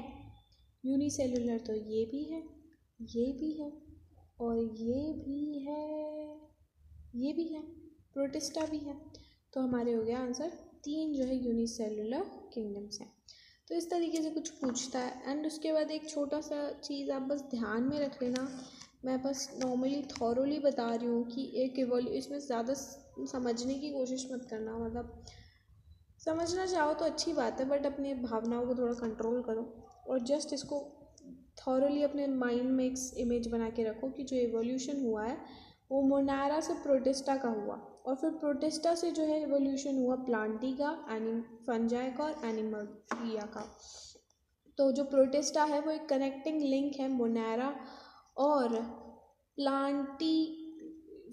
यूनिसेलुलर तो ये भी है, ये भी है, और ये भी है, प्रोटिस्टा भी है। तो हमारे हो गया आंसर 3 जो है यूनिसेलुलर किंगडम्स हैं। तो इस तरीके से कुछ पूछता है। एंड उसके बाद एक छोटा सा चीज़ आप बस ध्यान में रख लेना, मैं बस नॉर्मली थॉरोली बता रही हूँ कि एक इसमें ज़्यादा समझने की कोशिश मत करना, मतलब समझना चाहो तो अच्छी बात है, बट अपनी भावनाओं को थोड़ा कंट्रोल करो और जस्ट इसको थॉरोली अपने माइंड में एक इमेज बना के रखो कि जो एवोल्यूशन हुआ है वो मोनेरा से प्रोटिस्टा का हुआ, और फिर प्रोटिस्टा से जो है एवोल्यूशन हुआ प्लांटी का, फंजाई का और एनिमलिया का। तो जो प्रोटिस्टा है वो एक कनेक्टिंग लिंक है मोनेरा और प्लांटी,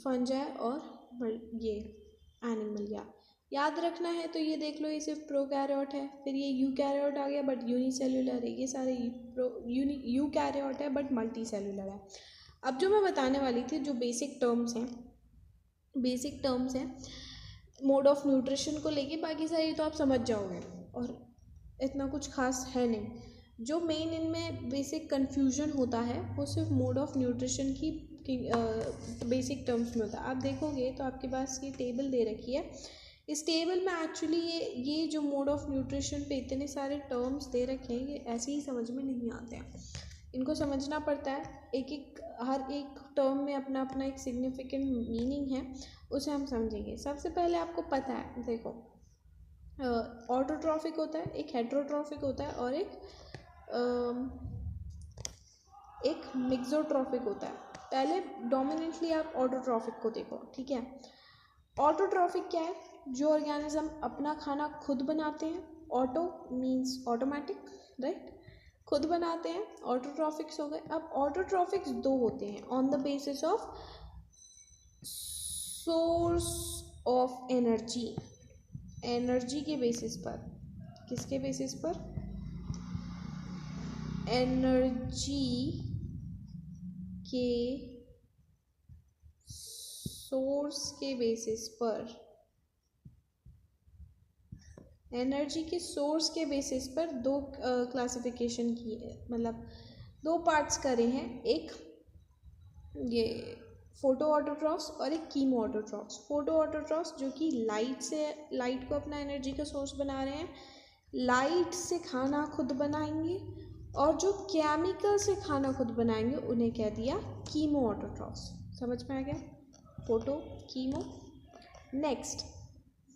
फंजाई और ये एनिमलिया। याद रखना है तो ये देख लो, ये सिर्फ प्रोकैरियोट है। फिर ये यूकैरियोट आ गया बट यूनिसेलुलर है। ये सारे यूकैरियोट है बट मल्टी सेलुलर है। अब जो मैं बताने वाली थी, जो बेसिक टर्म्स हैं मोड ऑफ न्यूट्रिशन को लेके, बाकी सारी तो आप समझ जाओगे और इतना कुछ खास है नहीं। जो मेन इनमें बेसिक कन्फ्यूजन होता है वो सिर्फ मोड ऑफ न्यूट्रिशन की बेसिक टर्म्स में होता है। आप देखोगे तो आपके पास ये टेबल दे रखी है। इस टेबल में एक्चुअली ये जो मोड ऑफ न्यूट्रिशन पे इतने सारे टर्म्स दे रखे हैं, ये ऐसे ही समझ में नहीं आते हैं, इनको समझना पड़ता है। हर एक टर्म में अपना अपना एक सिग्निफिकेंट मीनिंग है, उसे हम समझेंगे। सबसे पहले आपको पता है, देखो ऑटोट्रॉफिक होता है, एक हेट्रोट्रॉफिक होता है और एक मिक्सोट्रॉफिक होता है। पहले डोमिनेंटली आप ऑटोट्रॉफिक को देखो, ठीक है। ऑटोट्रॉफिक क्या है? जो ऑर्गेनिज्म अपना खाना खुद बनाते हैं। ऑटो मीन्स ऑटोमेटिक, राइट, खुद बनाते हैं, ऑटोट्रॉफिक्स हो गए। अब ऑटोट्रॉफिक्स दो होते हैं, on the basis of source of energy, energy के बेसिस पर। किसके बेसिस पर? एनर्जी के सोर्स के बेसिस पर, एनर्जी के सोर्स के बेसिस पर दो क्लासिफिकेशन की है, मतलब दो पार्ट्स करे हैं, एक ये फोटो ऑटोट्रॉफ्स और एक कीमो ऑटोट्रॉफ्स। फोटो ऑटोट्रॉफ्स जो कि लाइट को अपना एनर्जी का सोर्स बना रहे हैं, लाइट से खाना खुद बनाएंगे, और जो केमिकल से खाना खुद बनाएंगे उन्हें कह दिया कीमो ऑटोट्रॉफ्स। समझ में आ गया? Photo, chemo. Next,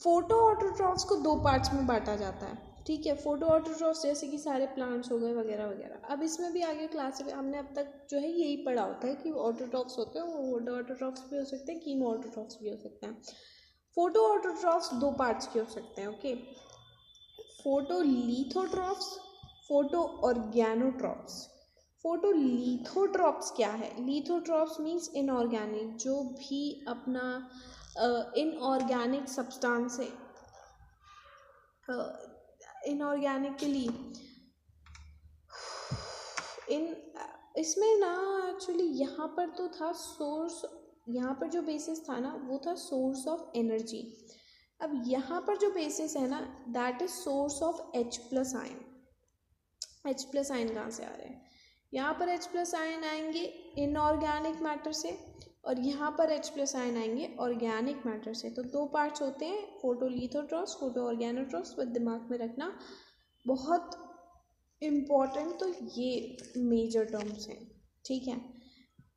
photo autotrophs को दो पार्ट्स में बांटा जाता है, ठीक है। फोटो ऑटोट्रॉफ्स जैसे कि सारे प्लांट्स हो गए वगैरह वगैरह। अब इसमें भी आगे क्लास में हमने अब तक जो है यही पढ़ा होता है कि ऑटोट्रॉफ्स होते हैं, वो फोटो ऑटोट्रॉफ्स भी हो सकते हैं, कीमो ऑटोट्रॉफ्स भी हो सकते हैं। फोटो ऑटोट्रॉफ्स दो पार्ट्स के हो सकते हैं, okay. Photo lithotrophs, photo organotrophs. Photo lithotrophs क्या है? लिथोट्रॉफ्स मीन्स इनऑर्गेनिक, जो भी अपना इनऑर्गेनिक सब्सटेंस है, इनऑर्गेनिकली इसमें ना एक्चुअली यहाँ पर तो था सोर्स, यहाँ पर जो बेसिस था ना वो था सोर्स ऑफ एनर्जी। अब यहाँ पर जो बेसिस है ना that is source of H plus ion. H plus ion कहाँ से आ रहे हैं? यहाँ पर H प्लस आयन आएंगे इनऑर्गेनिक मैटर से, और यहाँ पर H प्लस आयन आएंगे ऑर्गेनिक मैटर से। तो दो पार्ट्स होते हैं, फोटोलिथोट्रॉफ्स, फोटो ऑर्गेनोट्रॉफ्स। बस दिमाग में रखना, बहुत इम्पॉर्टेंट, तो ये मेजर टर्म्स हैं, ठीक है।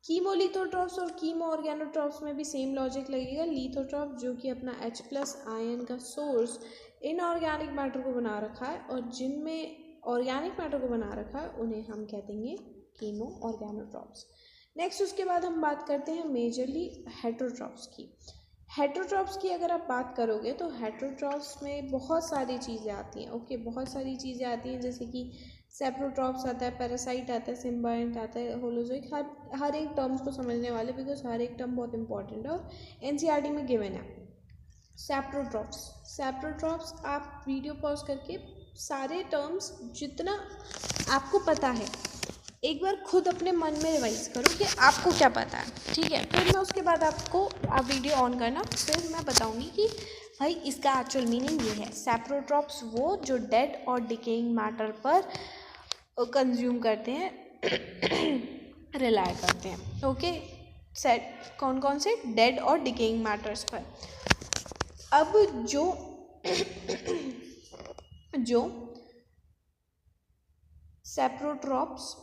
कीमोलिथोट्रॉफ्स और कीमो ऑर्गेनोट्रॉफ्स में भी सेम लॉजिक लगेगा। लिथोट्रॉफ जो कि अपना H प्लस आयन का सोर्स इनऑर्गेनिक मैटर को बना रखा है, और जिनमें ऑर्गेनिक मैटर को बना रखा है उन्हें हम कह देंगे कीमो ऑर्गेनोट्रॉफ्स। नेक्स्ट उसके बाद हम बात करते हैं मेजरली हेटरोट्रॉफ्स की। हेटरोट्रॉफ्स की अगर आप बात करोगे तो हेटरोट्रॉफ्स में बहुत सारी चीज़ें आती हैं, ओके, बहुत सारी चीज़ें आती हैं, जैसे कि सेप्रोट्रॉफ्स आता है, पैरासाइट आता है, सिम्बायोंट आता है, होलोजोइक। हर एक टर्म्स को समझने वाले, बिकॉज हर एक टर्म बहुत इंपॉर्टेंट है और एनसीईआरटी में गिवन है। सेप्रोट्रॉफ्स, सेप्रोट्रॉफ्स आप वीडियो पॉज करके सारे टर्म्स जितना आपको पता है एक बार खुद अपने मन में रिवाइज करो कि आपको क्या पता है, ठीक है। फिर मैं उसके बाद आप वीडियो ऑन करना, फिर मैं बताऊंगी कि भाई इसका एक्चुअल मीनिंग ये है। सेप्रोट्रॉफ्स वो जो डेड और डिकेइंग मैटर पर कंज्यूम करते हैं, रिलाई करते हैं, ओके। सेट कौन कौन से? डेड और डिकेइंग मैटर्स पर। अब जो सेप्रोट्रॉप्स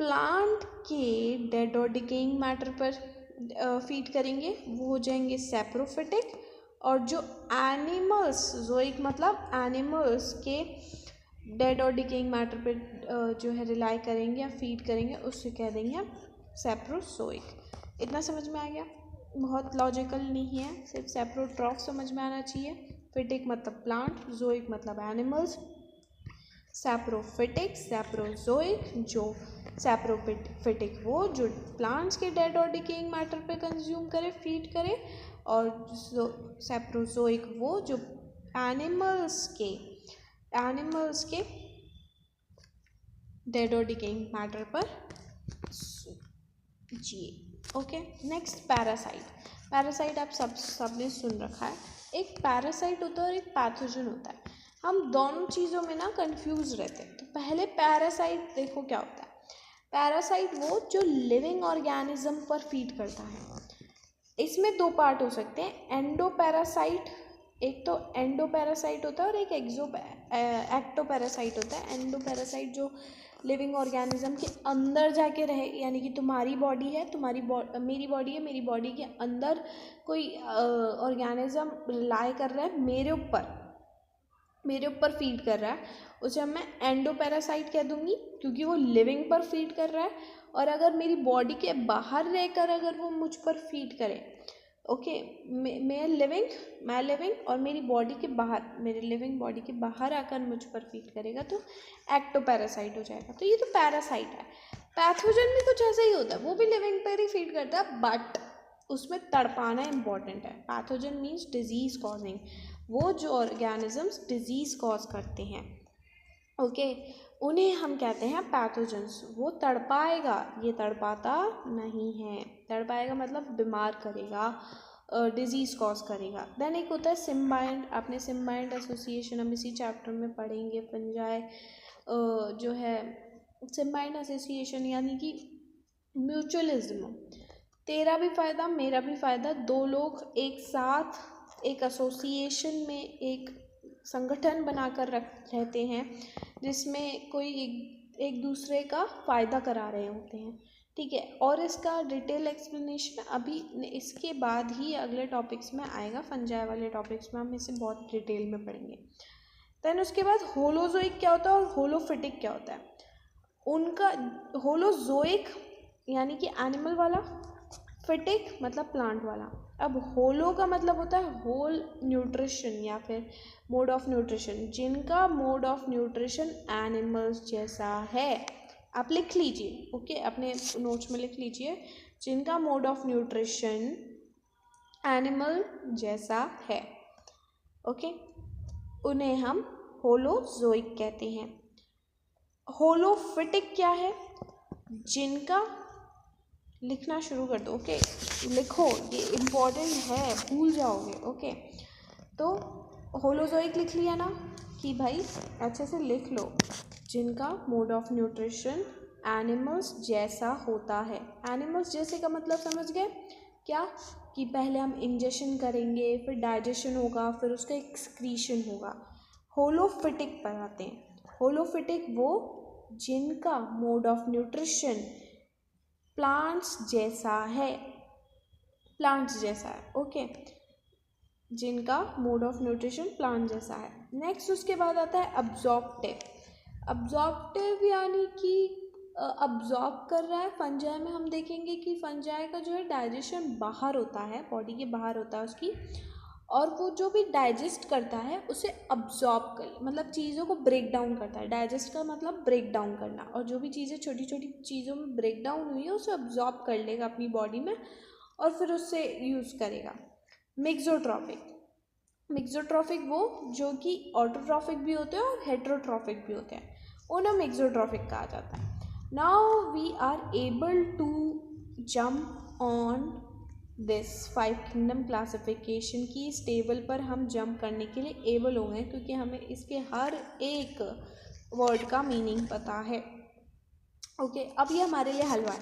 प्लांट के डेड और डिकेइंग मैटर पर फीड करेंगे वो हो जाएंगे सेप्रोफिटिक, और जो एनिमल्स, जोइक मतलब एनिमल्स के डेड और डिकेइंग मैटर पर जो है रिलाई करेंगे या फीड करेंगे, उससे कह देंगे हम सेप्रोसोइक। इतना समझ में आ गया? बहुत लॉजिकल नहीं है, सिर्फ सेप्रोट्रॉफ समझ में आना चाहिए। फिटिक मतलब प्लांट, जोइक मतलब एनिमल्स, सैप्रोफिटिक, सैप्रोजोइक। जो सैप्रोफिटिक वो जो प्लांट्स के डेड और डिकेइंग मैटर पे कंज्यूम करे, फीड करे, और सैप्रोजोइक वो जो एनिमल्स के डेड और डिकेइंग मैटर पर जिए, ओके। Next parasite. पैरासाइट आप सबने सुन रखा है। एक पैरासाइट होता है और एक पैथोजन होता है। हम दोनों चीज़ों में ना कंफ्यूज रहते हैं। तो पहले पैरासाइट देखो क्या होता है। पैरासाइट वो जो लिविंग ऑर्गेनिज्म पर फीड करता है। इसमें दो पार्ट हो सकते हैं, एंडोपैरासाइट, एक तो एंडोपैरासाइट होता है और एक एक्टोपैरासाइट होता है। एंडोपैरासाइट जो लिविंग ऑर्गेनिज्म के अंदर जाके रहे, यानी कि तुम्हारी बॉडी है, मेरी बॉडी है, मेरी बॉडी के अंदर कोई ऑर्गेनिज्म रिलाई कर रहा है मेरे ऊपर, मेरे ऊपर फीड कर रहा है, उसे मैं एंडोपैरासाइट कह दूंगी क्योंकि वो लिविंग पर फीड कर रहा है। और अगर मेरी बॉडी के बाहर रहकर अगर वो मुझ पर फीड करे, ओके, मैं लिविंग और मेरी बॉडी के बाहर, मेरे लिविंग बॉडी के बाहर आकर मुझ पर फीड करेगा तो एक्टोपैरासाइट हो जाएगा। तो ये तो पैरासाइट है। पैथोजन भी कुछ ऐसा ही होता है, वो भी लिविंग पर ही फीड करता है, बट उसमें तड़पाना इम्पॉर्टेंट है। पैथोजन मीन्स डिजीज कॉजिंग, वो जो ऑर्गेनिजम्स डिजीज कॉज करते हैं, ओके, उन्हें हम कहते हैं पैथोजेंस। वो तड़पाएगा, ये तड़पाता नहीं है। तड़पाएगा मतलब बीमार करेगा, डिजीज़ कॉज करेगा। देन एक होता है सिम्बायोंट, आपने सिम्बायोंट एसोसिएशन हम इसी चैप्टर में पढ़ेंगे। फंजाई जो है सिम्बायोंट एसोसिएशन यानी कि म्यूचुअलिज्म, तेरा भी फ़ायदा मेरा भी फ़ायदा, दो लोग एक साथ एक एसोसिएशन में एक संगठन बनाकर रहते हैं जिसमें कोई एक दूसरे का फ़ायदा करा रहे होते हैं, ठीक है। और इसका डिटेल एक्सप्लेनेशन अभी इसके बाद ही अगले टॉपिक्स में आएगा, फंजाई वाले टॉपिक्स में हम इसे बहुत डिटेल में पढ़ेंगे। देन उसके बाद होलोजोइक क्या होता है और होलोफिटिक क्या होता है। उनका होलोजोइक यानी कि एनिमल वाला, फिटिक मतलब प्लांट वाला। अब होलो का मतलब होता है होल न्यूट्रिशन या फिर मोड ऑफ न्यूट्रिशन, जिनका मोड ऑफ न्यूट्रिशन एनिमल्स जैसा है। आप लिख लीजिए, ओके, अपने नोट्स में लिख लीजिए, जिनका मोड ऑफ न्यूट्रिशन एनिमल जैसा है, ओके, उन्हें हम होलोजोइक कहते हैं। होलोफिटिक क्या है, जिनका, लिखना शुरू कर दो, ओके, लिखो, ये इम्पॉर्टेंट है, भूल जाओगे, ओके। तो होलोजोइक लिख लिया ना कि भाई अच्छे से लिख लो, जिनका मोड ऑफ न्यूट्रिशन एनिमल्स जैसा होता है। एनिमल्स जैसे का मतलब समझ गए क्या, कि पहले हम इंजेक्शन करेंगे, फिर डाइजेशन होगा, फिर उसका एक्सक्रीशन होगा। होलोफिटिक पर आते हैं। होलोफिटिक वो जिनका मोड ऑफ न्यूट्रिशन प्लांट्स जैसा है, प्लांट्स जैसा है, ओके, जिनका मोड ऑफ न्यूट्रिशन प्लांट जैसा है। नेक्स्ट उसके बाद आता है अब्जॉर्प्टिव। अब्जॉर्प्टिव यानी कि अब्जॉर्ब कर रहा है। फंजाई में हम देखेंगे कि फंजाई का जो है डाइजेशन बाहर होता है, बॉडी के बाहर होता है उसकी, और वो जो भी डाइजेस्ट करता है उसे अब्जॉर्ब कर, मतलब चीज़ों को ब्रेक डाउन करता है। डाइजेस्ट का मतलब ब्रेक डाउन करना, और जो भी चीज़ें छोटी छोटी चीज़ों में ब्रेक डाउन हुई है उसे अब्जॉर्ब कर लेगा अपनी बॉडी में और फिर उससे यूज़ करेगा। मिक्सोट्रॉफिक, मिक्सोट्रॉफिक वो जो कि ऑटोट्रॉफिक भी होते हैं और हेट्रोट्रॉफिक भी होते हैं, उन्हें मिक्सोट्रॉफिक कहा जाता है। Now we are able to jump on this 5 kingdom classification की। इस टेबल पर हम जंप करने के लिए एबल हो गए क्योंकि हमें इसके हर एक वर्ड का मीनिंग पता है, ओके। अब ये हमारे लिए हलवा है,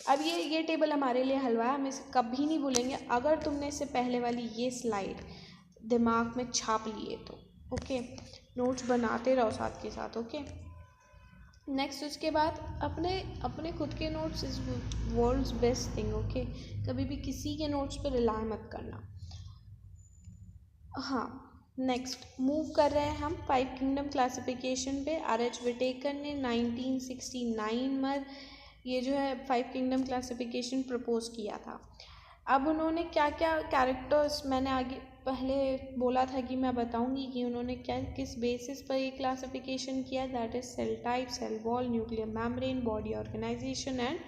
अब ये टेबल हमारे लिए हलवा है, हम इसे कभी नहीं भूलेंगे अगर तुमने इससे पहले वाली ये स्लाइड दिमाग में छाप लिए तो, ओके। नोट्स बनाते रहो साथ के साथ, ओके। नेक्स्ट उसके बाद अपने खुद के notes is world's best thing, okay. कभी भी किसी के नोट्स पर रिलाई मत करना। हाँ, नेक्स्ट मूव कर रहे हैं हम 5 किंगडम क्लासिफिकेशन पे। RH विटेकर ने 1969 में ये जो है 5 किंगडम क्लासिफिकेशन प्रपोज किया था। अब उन्होंने क्या क्या कैरेक्टर्स, मैंने आगे पहले बोला था कि मैं बताऊंगी कि उन्होंने क्या किस बेसिस पर ये क्लासिफिकेशन किया, that is cell type, cell wall, nuclear membrane, body organisation and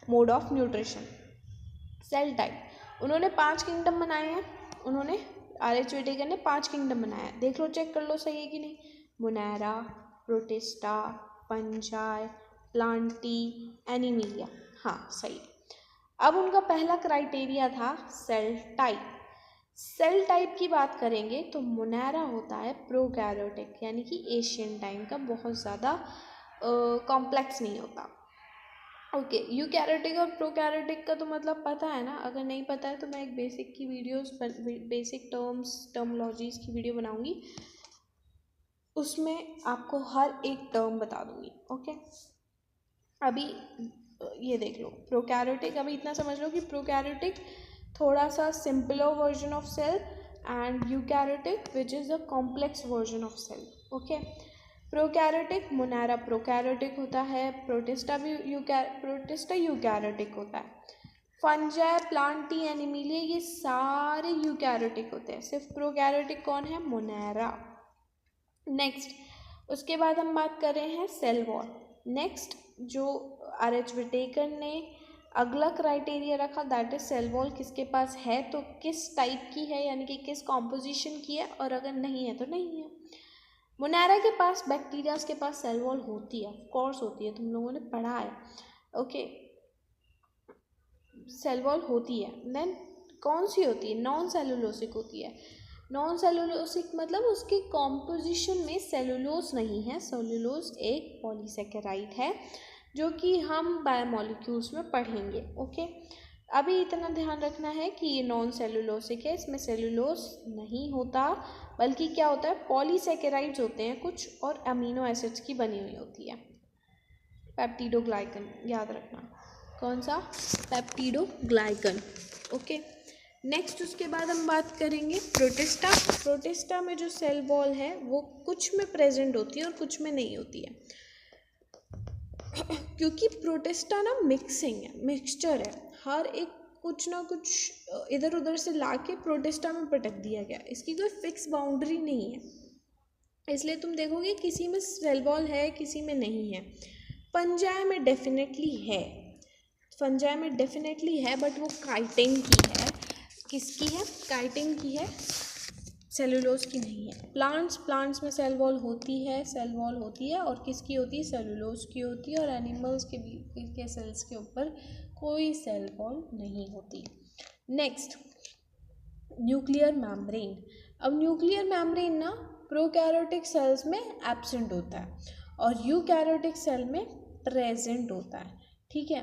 mode of nutrition. Cell type उन्होंने 5 किंगडम बनाए हैं, उन्होंने RH विटेकर ने 5 किंगडम बनाया है, देख लो, चेक कर लो सही है कि नहीं। Monera, Protista, fungi, Plantae, Animalia, हाँ सही। अब उनका पहला क्राइटेरिया था सेल टाइप। सेल टाइप की बात करेंगे तो मोनेरा होता है प्रोकैरियोटिक यानी कि एशियन टाइम का, बहुत ज़्यादा कॉम्प्लेक्स नहीं होता, ओके। यूकैरियोटिक और प्रोकैरियोटिक का तो मतलब पता है ना, अगर नहीं पता है तो मैं एक बेसिक की वीडियोस, बेसिक टर्मोलॉजीज़ की वीडियो बनाऊंगी, उसमें आपको हर एक टर्म बता दूंगी, ओके। अभी ये देख लो प्रोकैरियोटिक, अभी इतना समझ लो कि प्रोकैरियोटिक थोड़ा सा simpler version of cell, and eukaryotic which is a complex version of cell. Okay, prokaryotic Monera prokaryotic होता है, प्रोटिस्टा यूकैरियोटिक होता है, फंजाई प्लांटी एनिमिलिया ये सारे यूकैरियोटिक होते हैं, सिर्फ प्रोकैरियोटिक कौन है? मोनेरा। नेक्स्ट उसके बाद हम बात कर रहे हैं सेल वॉल। नेक्स्ट जो RH विटेकर ने अगला क्राइटेरिया रखा दैट इज सेल वॉल किसके पास है तो किस टाइप की है, यानी कि किस कॉम्पोजिशन की है, और अगर नहीं है तो नहीं है। मोनेरा के पास बैक्टीरियाज के पास सेल वॉल होती है, ऑफ कोर्स होती है, तुम लोगों ने पढ़ा है। ओके, सेल वॉल होती है। देन कौन सी होती है? नॉन सेलुलोसिक होती है। नॉन सेलुलोसिक मतलब उसके कॉम्पोजिशन में सेलुलोज नहीं है, सेलुलोज एक पॉलीसेकेराइड है जो कि हम बायोमोलिक्यूल्स में पढ़ेंगे। ओके, अभी इतना ध्यान रखना है कि ये नॉन सेलुलोसिक है, इसमें सेलुलोज नहीं होता, बल्कि क्या होता है? पॉलीसेकेराइड्स होते हैं कुछ, और अमीनो एसिड्स की बनी हुई होती है। पेप्टिडोग्लाइकन याद रखना, कौन सा? पेप्टिडोग्लाइकन। ओके, नेक्स्ट उसके बाद हम बात करेंगे प्रोटिस्टा। प्रोटिस्टा में जो सेल वॉल है वो कुछ में प्रेजेंट होती है और कुछ में नहीं होती है, क्योंकि प्रोटिस्टा ना मिक्सिंग है, मिक्सचर है, हर एक कुछ ना कुछ इधर उधर से लाके प्रोटिस्टा में पटक दिया गया, इसकी कोई फिक्स बाउंड्री नहीं है, इसलिए तुम देखोगे किसी में सेल वॉल है किसी में नहीं है। फंजाई में डेफिनेटली है, फंजाई में डेफिनेटली है, बट वो काइटिन की है। किसकी है? काइटिन की है, सेलुलोज की नहीं है। प्लांट्स में सेल वॉल होती है, और किसकी होती है? सेलुलोज की होती है, और एनिमल्स के सेल्स के ऊपर कोई सेल वॉल नहीं होती। Next nuclear membrane. अब न्यूक्लियर मेम्ब्रेन ना प्रोकैरियोटिक सेल्स में एब्सेंट होता है और यूकैरियोटिक सेल में प्रेजेंट होता है। ठीक है,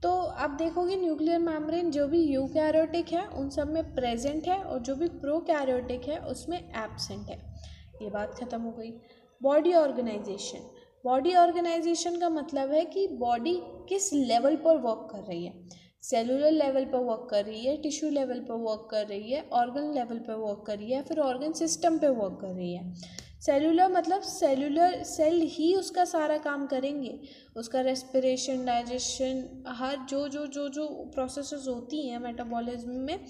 तो आप देखोगे न्यूक्लियर मेम्ब्रेन जो भी यूकैरियोटिक है उन सब में प्रेजेंट है, और जो भी प्रोकैरियोटिक है उसमें एब्सेंट है। ये बात खत्म हो गई। Body organisation. बॉडी ऑर्गेनाइजेशन का मतलब है कि बॉडी किस लेवल पर वर्क कर रही है, सेलुलर लेवल पर वर्क कर रही है, टिश्यू लेवल पर वर्क कर रही है, ऑर्गन लेवल पर वर्क कर रही है, फिर ऑर्गन सिस्टम पे वर्क कर रही है। सेलुलर मतलब सेलुलर सेल ही उसका सारा काम करेंगे, उसका रेस्पिरेशन, डाइजेशन, हर जो प्रोसेसेस होती हैं मेटाबॉलिज्म में,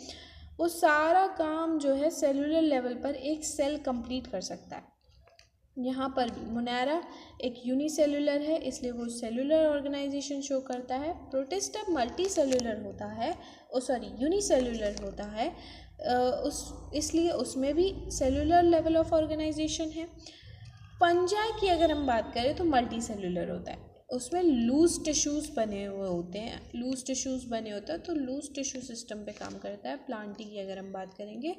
वो सारा काम जो है सेलुलर लेवल पर एक सेल कंप्लीट कर सकता है। यहाँ पर भी मोनेरा एक यूनिसेलुलर है, इसलिए वो सेलुलर ऑर्गेनाइजेशन शो करता है। प्रोटिस्टा मल्टी सेलुलर होता है, यूनिसेलुलर होता है, इसलिए उसमें भी सेलुलर लेवल ऑफ ऑर्गेनाइजेशन है। फंजाई की अगर हम बात करें तो मल्टी सेलुलर होता है, उसमें लूज टिश्यूज़ बने हुए होते हैं, तो लूज टिश्यू सिस्टम पे काम करता है। प्लांटी की अगर हम बात करेंगे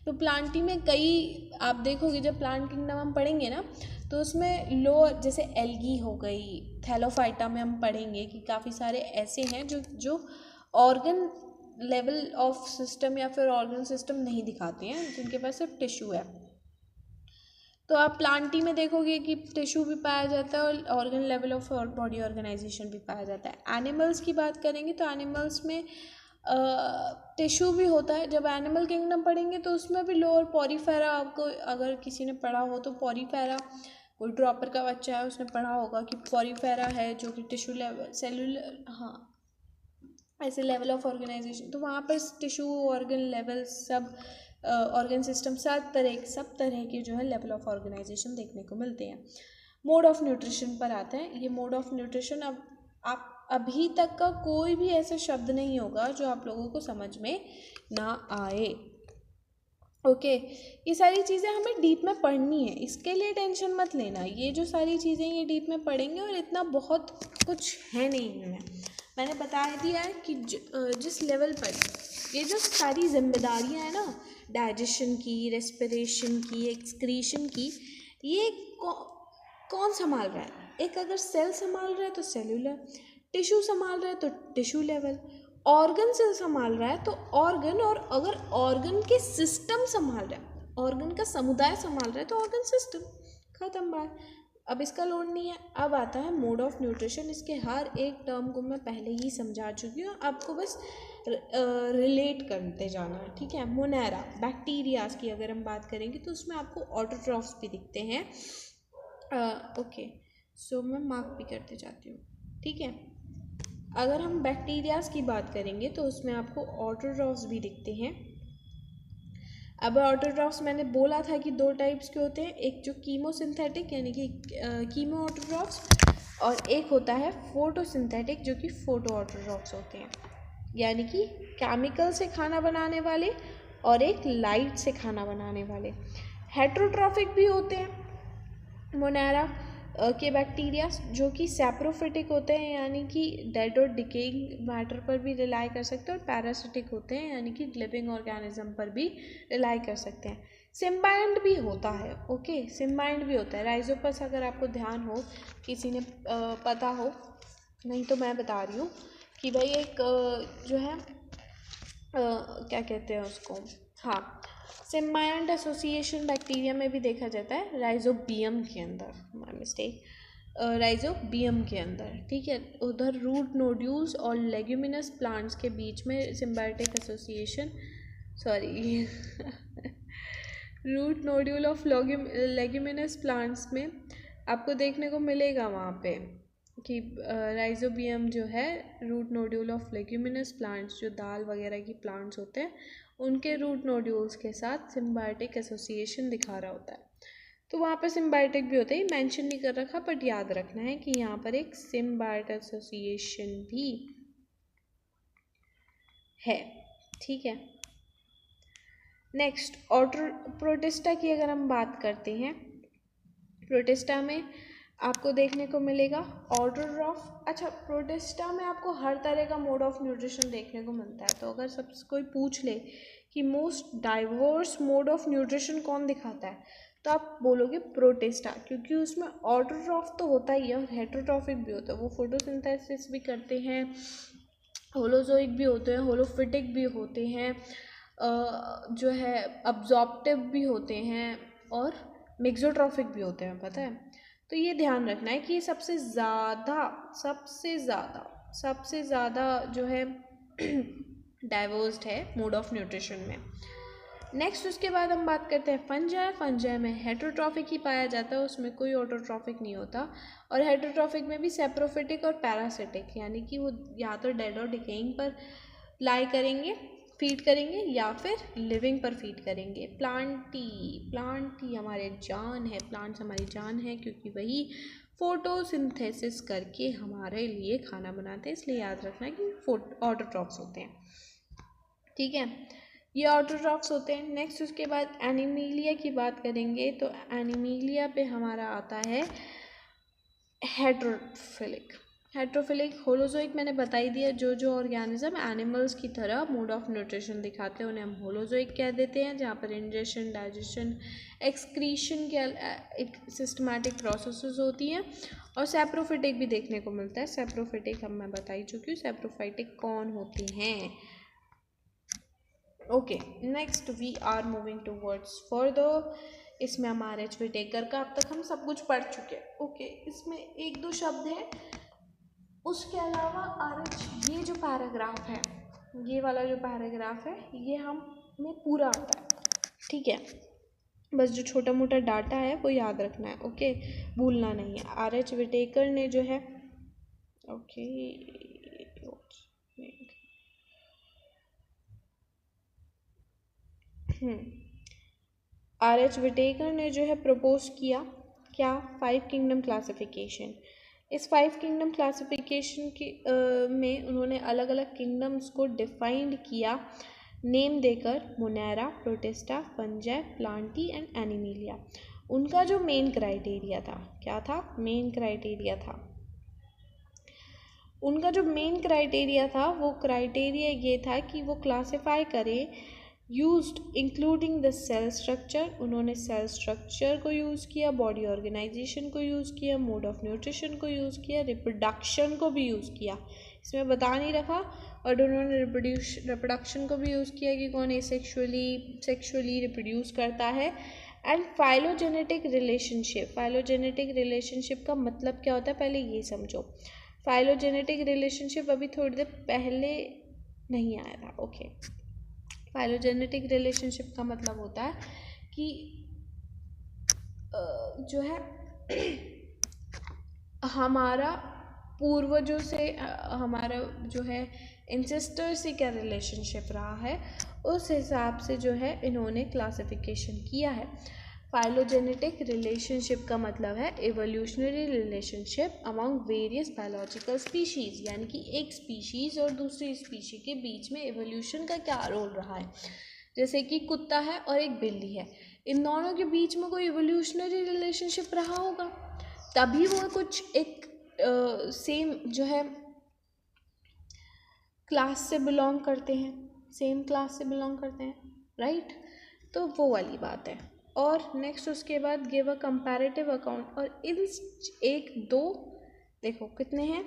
तो प्लांटी में कई, आप देखोगे जब प्लांट किंगडम हम पढ़ेंगे ना तो उसमें लोअर जैसे एल्गी हो गई, थैलोफाइटा में हम पढ़ेंगे कि काफ़ी सारे ऐसे हैं जो ऑर्गन लेवल ऑफ सिस्टम या फिर ऑर्गन सिस्टम नहीं दिखाते हैं, जिनके पास सिर्फ टिश्यू है। तो आप प्लांटी में देखोगे कि टिश्यू भी पाया जाता है और organ level of body organisation भी पाया जाता है। एनिमल्स की बात करेंगे तो एनिमल्स में टिश्यू भी होता है। जब एनिमल किंगडम पढ़ेंगे तो उसमें भी लोअर पॉरीफेरा, आपको अगर किसी ने पढ़ा हो तो पॉरीफेरा, कोई ड्रॉपर का बच्चा है उसने पढ़ा होगा कि पॉरीफेरा है जो कि टिश्यू लेवल, सेलुलर, हाँ ऐसे लेवल ऑफ ऑर्गेनाइजेशन, तो वहाँ पर टिश्यू, ऑर्गन लेवल, सब ऑर्गन सिस्टम, सब तरह के जो है लेवल ऑफ ऑर्गेनाइजेशन देखने को मिलते हैं। मोड ऑफ न्यूट्रिशन पर आते हैं। ये मोड ऑफ न्यूट्रिशन, अब आप अभी तक का कोई भी ऐसा शब्द नहीं होगा जो आप लोगों को समझ में ना आए। ओके, ये सारी चीज़ें हमें डीप में पढ़नी है, इसके लिए टेंशन मत लेना। ये जो सारी चीज़ें ये डीप में पढ़ेंगे और इतना बहुत कुछ है नहीं इनमें। मैंने बता दिया है कि जिस लेवल पर ये जो सारी जिम्मेदारियां हैं ना, डाइजेशन की, रेस्पिरेशन की, एक्सक्रीशन की, ये कौन संभाल रहा है? एक अगर सेल संभाल रहा है तो सेलुलर, टिश्यू संभाल रहा है तो टिश्यू लेवल, ऑर्गन से संभाल रहा है तो ऑर्गन, और अगर ऑर्गन के सिस्टम संभाल रहा है, ऑर्गन का समुदाय संभाल रहा है तो ऑर्गन सिस्टम। खत्म बात, अब इसका लोड नहीं है। अब आता है मोड ऑफ न्यूट्रिशन। इसके हर एक टर्म को मैं पहले ही समझा चुकी हूँ, आपको बस रिलेट करते जाना, ठीक है। मोनेरा बैक्टीरियाज की अगर हम बात करेंगे तो उसमें आपको ऑटोट्रॉफ्स भी दिखते हैं। ओके, सो मैं मार्क भी करते जाती हूँ, ठीक है। अगर हम बैक्टीरियाज की बात करेंगे तो उसमें आपको ऑटोट्रॉफ्स भी दिखते हैं। अब ऑटोट्रॉफ्स मैंने बोला था कि 2 टाइप्स के होते हैं, एक जो कीमोसिंथेटिक यानी कि कीमो ऑटोट्रॉफ्स, और एक होता है फोटोसिंथेटिक जो कि फोटो ऑटोट्रॉफ्स होते हैं, यानी कि केमिकल से खाना बनाने वाले और एक लाइट से खाना बनाने वाले। हेट्रोट्रॉफिक भी होते हैं मोनेरा के बैक्टीरिया जो कि सैप्रोफिटिक होते हैं, यानी कि डेड और डिकेइंग मैटर पर भी रिलाई कर सकते हैं, और पैरासिटिक होते हैं यानी कि लिविंग ऑर्गेनिज्म पर भी रिलाई कर सकते हैं। सिम्बायंट भी होता है, ओके, सिम्बायंट भी होता है। राइजोपस अगर आपको ध्यान हो, किसी ने पता हो, नहीं तो मैं बता रही हूँ कि भाई एक जो है क्या कहते हैं उसको, हाँ, सिम्बायंट एसोसिएशन बैक्टीरिया में भी देखा जाता है, राइजोबियम के अंदर, माय मिस्टेक, राइजोबियम के अंदर, ठीक है। उधर रूट नोड्यूल्स और लेग्यूमिनस प्लांट्स के बीच में symbiotic association, sorry root nodule of leguminous plants में आपको देखने को मिलेगा वहाँ पे कि राइजोबियम जो है root nodule of leguminous plants, जो दाल वगैरह की प्लांट्स होते हैं, उनके रूट नोड्यूल्स के साथ सिम्बायोटिक एसोसिएशन दिखा रहा होता है। तो वहाँ पर सिम्बायोटिक भी होता है, मेंशन नहीं कर रखा, बट याद रखना है कि यहाँ पर एक सिम्बायोटिक एसोसिएशन भी है, ठीक है। नेक्स्ट प्रोटिस्टा की अगर हम बात करते हैं, प्रोटिस्टा में आपको देखने को मिलेगा ऑर्डर ऑफ, अच्छा, प्रोटिस्टा में आपको हर तरह का मोड ऑफ न्यूट्रिशन देखने को मिलता है। तो अगर सबसे कोई पूछ ले कि most diverse mode of nutrition कौन दिखाता है, तो आप बोलोगे प्रोटिस्टा, क्योंकि उसमें ऑटोट्रॉफ तो होता ही है और हेटरोट्रॉफिक भी होता है। वो फोटोसिंथेसिस भी करते हैं, होलोजोइक भी होते हैं, होलोफिटिक भी होते हैं, जो है अब्जॉर्प्टिव भी होते हैं, और मिक्सोट्रॉफिक भी होते हैं, पता है। तो ये ध्यान रखना है कि ये सबसे ज़्यादा जो है डाइवर्स्ड है मोड ऑफ न्यूट्रिशन में। नेक्स्ट उसके बाद हम बात करते हैं फंजाई में हेटरोट्रॉफिक ही पाया जाता है, उसमें कोई ऑटोट्रॉफिक नहीं होता। और हेटरोट्रॉफिक में भी सैप्रोफिटिक और पैरासिटिक, यानी कि वो या तो डेड और डिकेइंग पर लाई करेंगे, फीड करेंगे, या फिर लिविंग पर फीड करेंगे। प्लांटी हमारे जान है, प्लांट्स हमारी जान है, क्योंकि वही फोटोसिंथेसिस करके हमारे लिए खाना बनाते हैं, इसलिए याद रखना कि ऑटोट्रॉफ्स होते हैं, ठीक है। ये ऑटोट्रॉफ्स होते हैं। नेक्स्ट उसके बाद एनिमीलिया की बात करेंगे, तो एनिमीलिया पे हमारा आता है हेट्रोफिलिक होलोजोइक मैंने बता ही दिया। जो ऑर्गेनिज्म एनिमल्स की तरह मोड ऑफ न्यूट्रिशन दिखाते हैं उन्हें हम होलोजोइक कह देते हैं, जहाँ पर इंजेशन, डाइजेशन, एक्सक्रीशन के एक सिस्टमैटिक प्रोसेसेस होती हैं। और सैप्रोफिटिक भी देखने को मिलता है। सैप्रोफिटिक हम मैं बता ही चुकी हूँ, सैप्रोफाइटिक कौन होती हैं। Okay, next we are moving towards further. इसमें हम RH विटेकर का अब तक हम सब कुछ पढ़ चुके हैं। ओके, इसमें 1-2 शब्द हैं, उसके अलावा RH ये जो पैराग्राफ है, ये वाला जो पैराग्राफ है, ये हमें पूरा आता है, ठीक है। बस जो छोटा मोटा डाटा है वो याद रखना है, ओके, भूलना नहीं है। RH विटेकर ने जो है, ओके, RH विटेकर ने जो है प्रपोज किया क्या, 5 किंगडम क्लासिफिकेशन। इस 5 किंगडम क्लासिफिकेशन के में उन्होंने अलग अलग किंगडम्स को डिफाइंड किया नेम देकर, Monera, Protista, fungi, Plantae and Animalia. उनका जो मेन क्राइटेरिया था, क्या था, मेन क्राइटेरिया था, उनका जो मेन क्राइटेरिया था, वो क्राइटेरिया ये था कि वो क्लासिफाई करें used including the cell structure. उन्होंने सेल स्ट्रक्चर को यूज़ किया, बॉडी ऑर्गेनाइजेशन को यूज़ किया, मोड ऑफ न्यूट्रिशन को यूज़ किया, रिप्रोडक्शन को भी यूज़ किया, इसमें बता नहीं रखा। और उन्होंने रिप्रोडक्शन को भी यूज़ किया कि कौन सेक्सुअली रिप्रोड्यूस करता है। एंड फाइलोजेनेटिक रिलेशनशिप का मतलब क्या होता है, पहले ये समझो। फाइलोजेनेटिक रिलेशनशिप अभी थोड़ी देर पहले नहीं आया था। ओके, फाइलोजेनेटिक रिलेशनशिप का मतलब होता है कि जो है हमारा पूर्वजों से हमारा जो है इंसेस्टर से क्या रिलेशनशिप रहा है, उस हिसाब से जो है इन्होंने क्लासिफिकेशन किया है। फाइलोजेनेटिक रिलेशनशिप का मतलब है evolutionary relationship among various biological species, यानी कि एक स्पीशीज़ और दूसरी स्पीशी के बीच में एवोल्यूशन का क्या रोल रहा है। जैसे कि कुत्ता है और एक बिल्ली है, इन दोनों के बीच में कोई एवोल्यूशनरी रिलेशनशिप रहा होगा, तभी वो कुछ एक सेम जो है क्लास से बिलोंग करते हैं, सेम क्लास से बिलोंग करते हैं, राइट। तो वो वाली बात है। और नेक्स्ट उसके बाद गिव अ कंपैरेटिव अकाउंट, और इन एक दो देखो कितने हैं,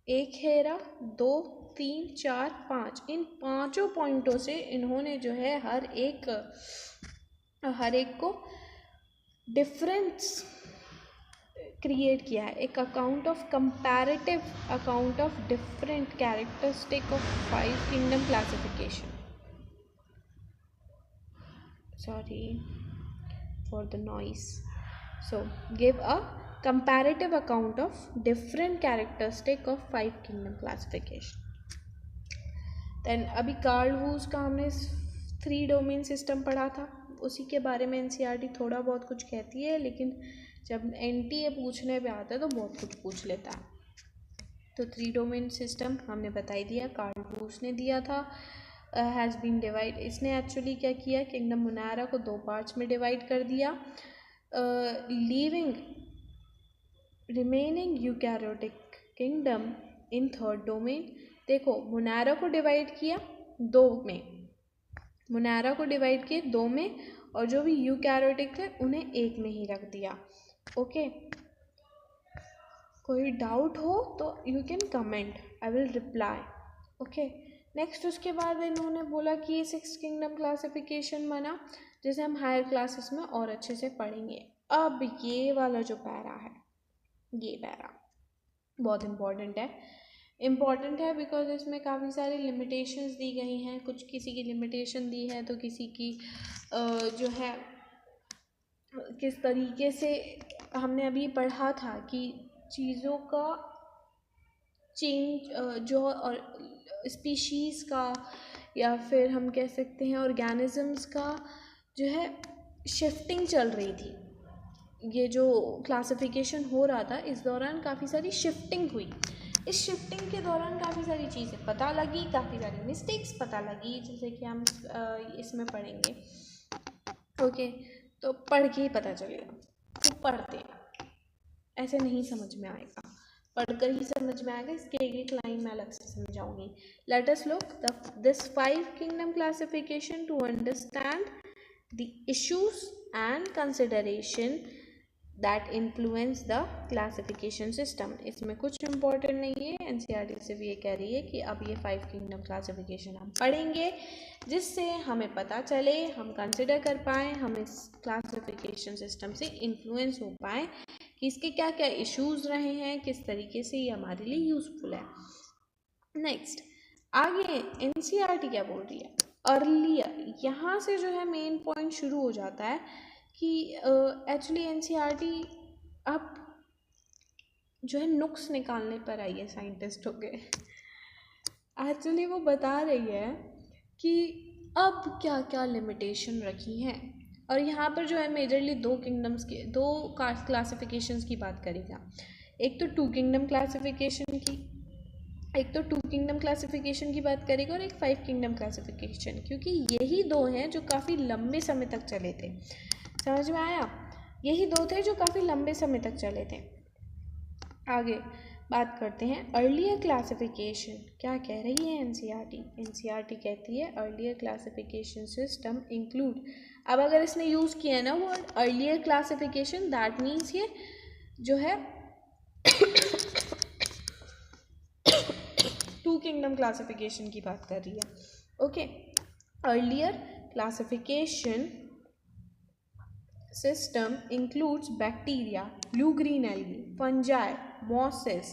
एक हेरा, दो, तीन, चार, पाँच, इन पांचों पॉइंटों से इन्होंने जो है हर एक को डिफरेंस क्रिएट किया है। एक account of comparative account of different characteristic of 5 kingdom classification, sorry for the noise. So give a comparative account of different characteristic of 5 kingdom classification. Then अभी कार्ल वूज का हमने 3 डोमेन सिस्टम पढ़ा था, उसी के बारे में एनसीईआरटी थोड़ा बहुत कुछ कहती है, लेकिन जब एनटीए पूछने पे आता है तो बहुत कुछ पूछ लेता है। तो 3 डोमेन सिस्टम हमने बताई दिया, कार्ल वूज ने दिया था। हैज़ बीन डिवाइड, इसने एक्चुअली क्या किया, किंगडम मुनारा को 2 पार्ट्स में डिवाइड कर दिया, लीविंग रिमेनिंग यूकैरियोटिक किंगडम इन 3rd डोमेन। देखो मुनारा को डिवाइड किया 2 में, मुनारा को डिवाइड किए 2 में, और जो भी यूकैरियोटिक थे उन्हें 1 में ही रख दिया। ओके, कोई डाउट हो तो you can comment, I will reply. Okay, next उसके बाद इन्होंने बोला कि ये 6 किंगडम क्लासिफिकेशन बना, जिसे हम हायर क्लासेस में और अच्छे से पढ़ेंगे। अब ये वाला जो पैरा है, ये पैरा बहुत इम्पॉर्टेंट है बिकॉज इसमें काफ़ी सारी लिमिटेशंस दी गई हैं। कुछ किसी की लिमिटेशन दी है तो किसी की जो है किस तरीके से हमने अभी पढ़ा था कि चीज़ों का चेंज जो और स्पीशीज़ का या फिर हम कह सकते हैं ऑर्गेनिजम्स का जो है शिफ्टिंग चल रही थी। ये जो क्लासिफिकेशन हो रहा था इस दौरान काफ़ी सारी शिफ्टिंग हुई। इस शिफ्टिंग के दौरान काफ़ी सारी चीज़ें पता लगी, काफ़ी सारी मिस्टेक्स पता लगी, जैसे कि हम इसमें पढ़ेंगे। ओके, तो पढ़ के ही पता चलेगा, तो पढ़ते हैं, ऐसे नहीं समझ में आएगा, पढ़कर ही समझ में आएगा। इसके एक लाइन में अलग से समझाऊंगी। Let us look this 5 kingdom classification to understand the issues and consideration that influence the classification system. इसमें कुछ इम्पोर्टेंट नहीं है, एनसीईआरटी सिर्फ ये कह रही है कि अब ये 5 किंगडम क्लासिफिकेशन हम पढ़ेंगे, जिससे हमें पता चले, हम कंसिडर कर पाएँ, हम इस क्लासिफिकेशन सिस्टम से इन्फ्लुएंस हो पाएँ कि इसके क्या क्या इश्यूज़ रहे हैं, किस तरीके से ये हमारे लिए यूज़फुल है। नेक्स्ट आगे एनसीईआरटी क्या बोल रही है, अर्लियर, यहाँ से जो है मेन पॉइंट शुरू हो जाता है कि एक्चुअली एनसीईआरटी अब जो है नुक्स निकालने पर आई है साइंटिस्ट हो गए। एक्चुअली वो बता रही है कि अब क्या क्या लिमिटेशन रखी हैं, और यहाँ पर जो है मेजरली 2 किंगडम्स के 2 क्लासिफिकेशंस की बात करेगा। एक तो 2 किंगडम क्लासिफिकेशन की, एक तो 2 किंगडम क्लासिफिकेशन की बात करेगा और एक 5 किंगडम क्लासिफिकेशन, क्योंकि यही 2 हैं जो काफ़ी लंबे समय तक चले थे। समझ में आया, यही 2 थे जो काफ़ी लंबे समय तक चले थे। आगे बात करते हैं अर्लियर क्लासिफिकेशन क्या कह रही है एनसीईआरटी। एनसीईआरटी कहती है अर्लियर क्लासिफिकेशन सिस्टम इंक्लूड, अब अगर इसने यूज़ किया है ना word earlier classification, that means ये जो है 2 किंगडम क्लासिफिकेशन की बात कर रही है। Okay, earlier classification system includes bacteria, blue-green algae, fungi, mosses,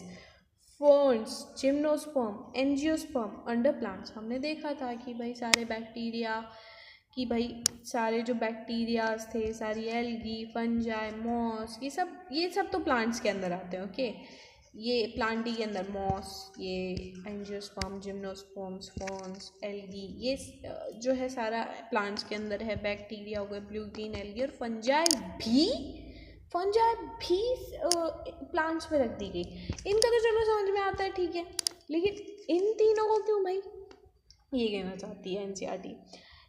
ferns, gymnosperm, angiosperm under plants. हमने देखा था कि भाई सारे बैक्टीरिया, कि भाई सारे जो बैक्टीरियाज थे, सारी एल्गी, फंजाई, मॉस, ये सब तो प्लांट्स के अंदर आते हैं। ओके, ये प्लांट ही के अंदर मॉस, ये एंजियोस्पर्म, जिम्नोस्पर्म्स, फर्न्स, एल्गी, ये जो है सारा प्लांट्स के अंदर है। बैक्टीरिया हो गए, ब्लू ग्रीन एल्गी, और फंजाई भी प्लांट्स में रख दी गई। इनका तो चलो समझ में आता है, ठीक है, लेकिन इन तीनों को क्यों भाई, ये कहना चाहती है एनसीईआरटी।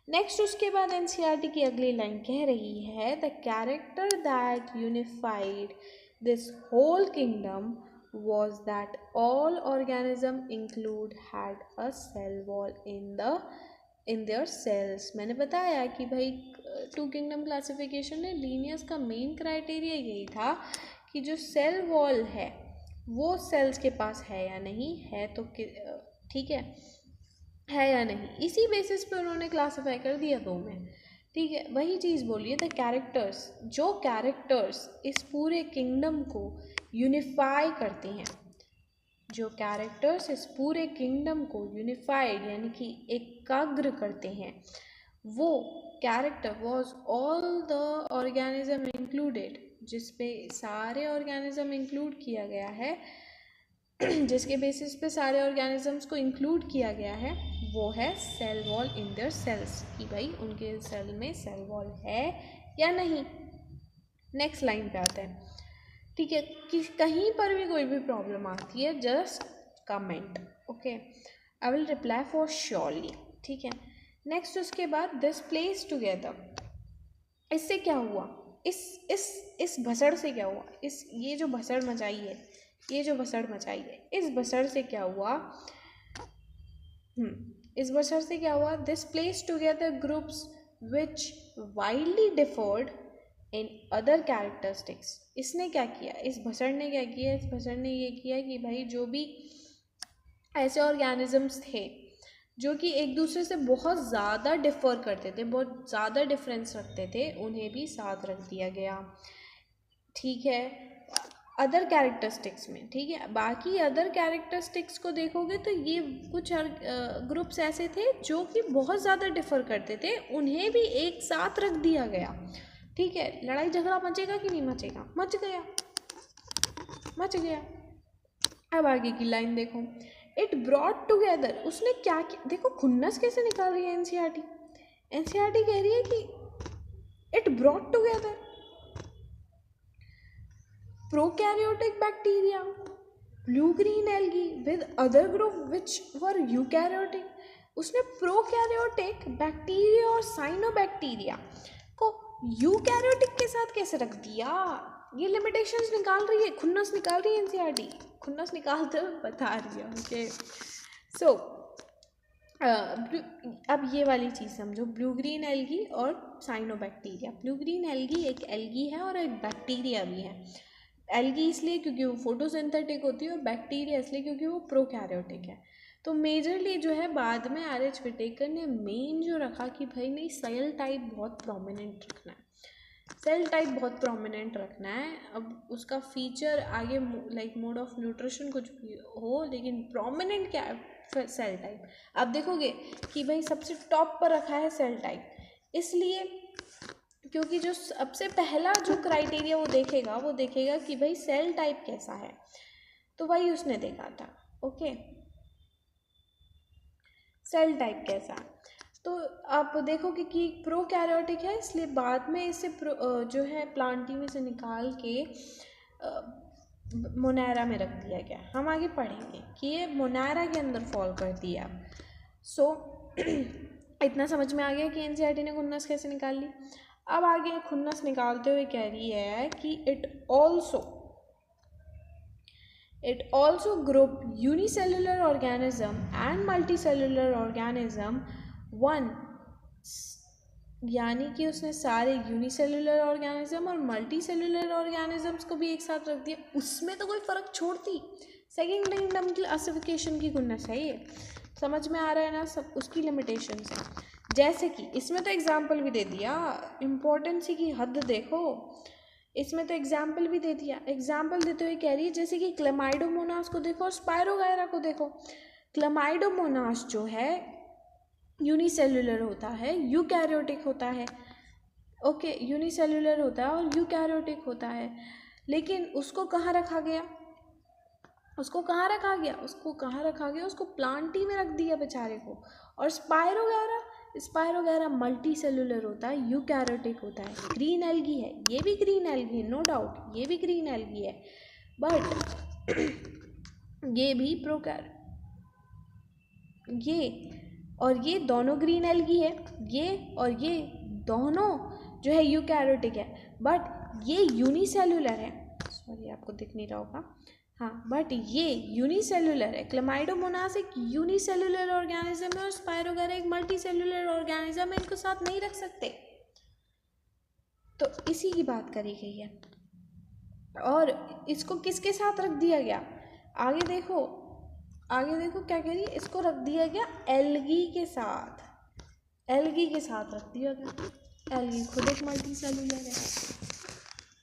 नेक्स्ट उसके बाद एनसीईआरटी की अगली लाइन कह रही है, the character that unified this whole kingdom was that all organism include had a cell wall in their cells। मैंने बताया कि भाई टू किंगडम क्लासिफिकेशन में लीनियस का मेन क्राइटेरिया यही था कि जो सेल वॉल है वो सेल्स के पास है या नहीं है, तो ठीक है या नहीं, इसी बेसिस पे उन्होंने क्लासिफाई कर दिया दो में। ठीक है, वही चीज़ बोलिए, द कैरेक्टर्स, जो कैरेक्टर्स इस पूरे किंगडम को यूनिफाई करते हैं, जो कैरेक्टर्स इस पूरे किंगडम को यूनिफाइड यानी कि एकाग्र करते हैं, वो character was all the organism included, जिसपे सारे ऑर्गेनिज्म इंक्लूड किया गया है, जिसके बेसिस पे सारे ऑर्गेनिजम्स को इंक्लूड किया गया है, वो है cell wall in their cells, कि भाई उनके सेल में सेल वॉल है या नहीं। नेक्स्ट लाइन पे आते हैं, ठीक है, कि कहीं पर भी कोई भी प्रॉब्लम आती है just comment, okay, I will reply for surely. ठीक है, नेक्स्ट उसके बाद दिस प्लेस टुगेदर, इससे क्या हुआ, इस भसड़ से क्या हुआ, ये जो भसड़ मचाई है, इस भसड़ से क्या हुआ, इस भसड़ से क्या हुआ, this place together groups which widely deferred in other characteristics. इसने क्या किया, इस भसड़ ने क्या किया, इस भसड़ ने ये किया कि भाई जो भी ऐसे ऑर्गेनिजम्स थे जो कि एक दूसरे से बहुत ज़्यादा डिफ़र करते थे, बहुत ज़्यादा डिफरेंस रखते थे, उन्हें भी साथ रख दिया गया। ठीक है, अदर कैरेक्टरिस्टिक्स में, ठीक है, बाकी अदर कैरेक्टरिस्टिक्स को देखोगे तो ये कुछ ग्रुप्स ऐसे थे जो कि बहुत ज़्यादा डिफ़र करते थे, उन्हें भी एक साथ रख दिया गया। ठीक है, लड़ाई झगड़ा मचेगा कि नहीं मचेगा, मच गया। अब आगे की लाइन देखो, इट ब्रॉट टुगेदर, उसने क्या किया, देखो खुन्नस कैसे निकाल रही है एनसीईआरटी कह रही है कि it brought together prokaryotic bacteria, blue green algae with other group which were eukaryotic. उसने प्रोकैरियोटिक बैक्टीरिया और साइनोबैक्टीरिया को यूकैरियोटिक के साथ कैसे रख दिया, ये लिमिटेशंस निकाल रही है, खुन्नस निकाल रही है एनसीईआरटी, खुन्नस निकालते हुए बता रही है। ओके, सो अब ये वाली चीज़ समझो, ब्लू ग्रीन एल्गी और साइनोबैक्टीरिया। ब्लू ग्रीन एल्गी एक एल्गी है और एक बैक्टीरिया भी है। एल्गी इसलिए क्योंकि वो फोटोसिंथेटिक होती है, और बैक्टीरिया इसलिए क्योंकि वो प्रोकैरियोटिक है। तो मेजरली जो है बाद में आर.एच. विटेकर ने मेन जो रखा कि भाई नहीं, सेल टाइप बहुत प्रोमिनेंट रखना है, सेल टाइप बहुत प्रोमिनेंट रखना है। अब उसका फीचर आगे लाइक मोड ऑफ न्यूट्रिशन कुछ भी हो, लेकिन प्रोमिनेंट क्या है, सेल टाइप। अब देखोगे कि भाई सबसे टॉप पर रखा है सेल टाइप, इसलिए क्योंकि जो सबसे पहला जो क्राइटेरिया वो देखेगा कि भाई सेल टाइप कैसा है, तो वही उसने देखा था। ओके, सेल टाइप कैसा, तो आप देखोगे कि प्रोकैरियोटिक है, इसलिए बाद में इसे जो है प्लांटी में से निकाल के मोनेरा में रख दिया गया। हम आगे पढ़ेंगे कि ये मोनेरा के अंदर फॉल करती है। सो इतना समझ में आ गया कि एनसीईआरटी ने खुन्नस कैसे निकाल ली। अब आगे खुन्नस निकालते हुए कह रही है कि it also group unicellular organism and multicellular organism one, यानी कि उसने सारे यूनिसेलुलर ऑर्गेनिज्म और मल्टीसेलुलर ऑर्गेनिजम्स को भी एक साथ रख दिया। उसमें तो कोई फ़र्क छोड़ती, सेकेंड किंगडम क्लासिफिकेशन की खुन्नस है ये, समझ में आ रहा है ना सब, उसकी लिमिटेशंस है। जैसे कि इसमें तो एग्जाम्पल भी दे दिया, इम्पोर्टेंस की हद देखो इसमें तो एग्जाम्पल भी दे दिया। एग्जाम्पल देते हुए कह रही है जैसे कि क्लेमाइडोमोनास को देखो और स्पायरोगायरा को देखो। क्लेमाइडोमोनास जो है यूनिसेलुलर होता है, यूकैरियोटिक होता है। ओके, यूनिसेलुलर होता है और यूकैरियोटिक होता है, लेकिन उसको कहाँ रखा गया? उसको कहाँ रखा गया? उसको प्लांटी में रख दिया बेचारे को। और स्पायरोगायरा मल्टी सेलुलर होता है, यूकैरियोटिक होता है, ग्रीन एल्गी है, ये भी ग्रीन एल्गी है, नो डाउट ये भी ग्रीन एल्गी है, बट ये भी ये दोनों ग्रीन एल्गी है, ये और ये दोनों जो है यूकैरियोटिक है, बट ये यूनिसेलुलर है। सॉरी, आपको दिख नहीं रहा होगा, हाँ, बट ये यूनिसेलुलर है। क्लेमाइडोमोनास एक यूनिसेलुलर ऑर्गेनिज्म है और स्पायरोगायरा एक मल्टी सेलुलर ऑर्गेनिज्म है, इनको साथ नहीं रख सकते। तो इसी की बात करी गई है। और इसको किसके साथ रख दिया गया? आगे देखो क्या कह रही है, इसको रख दिया गया एल्गी के साथ रख दिया गया। एल्गी खुद एक मल्टी सेलुलर है।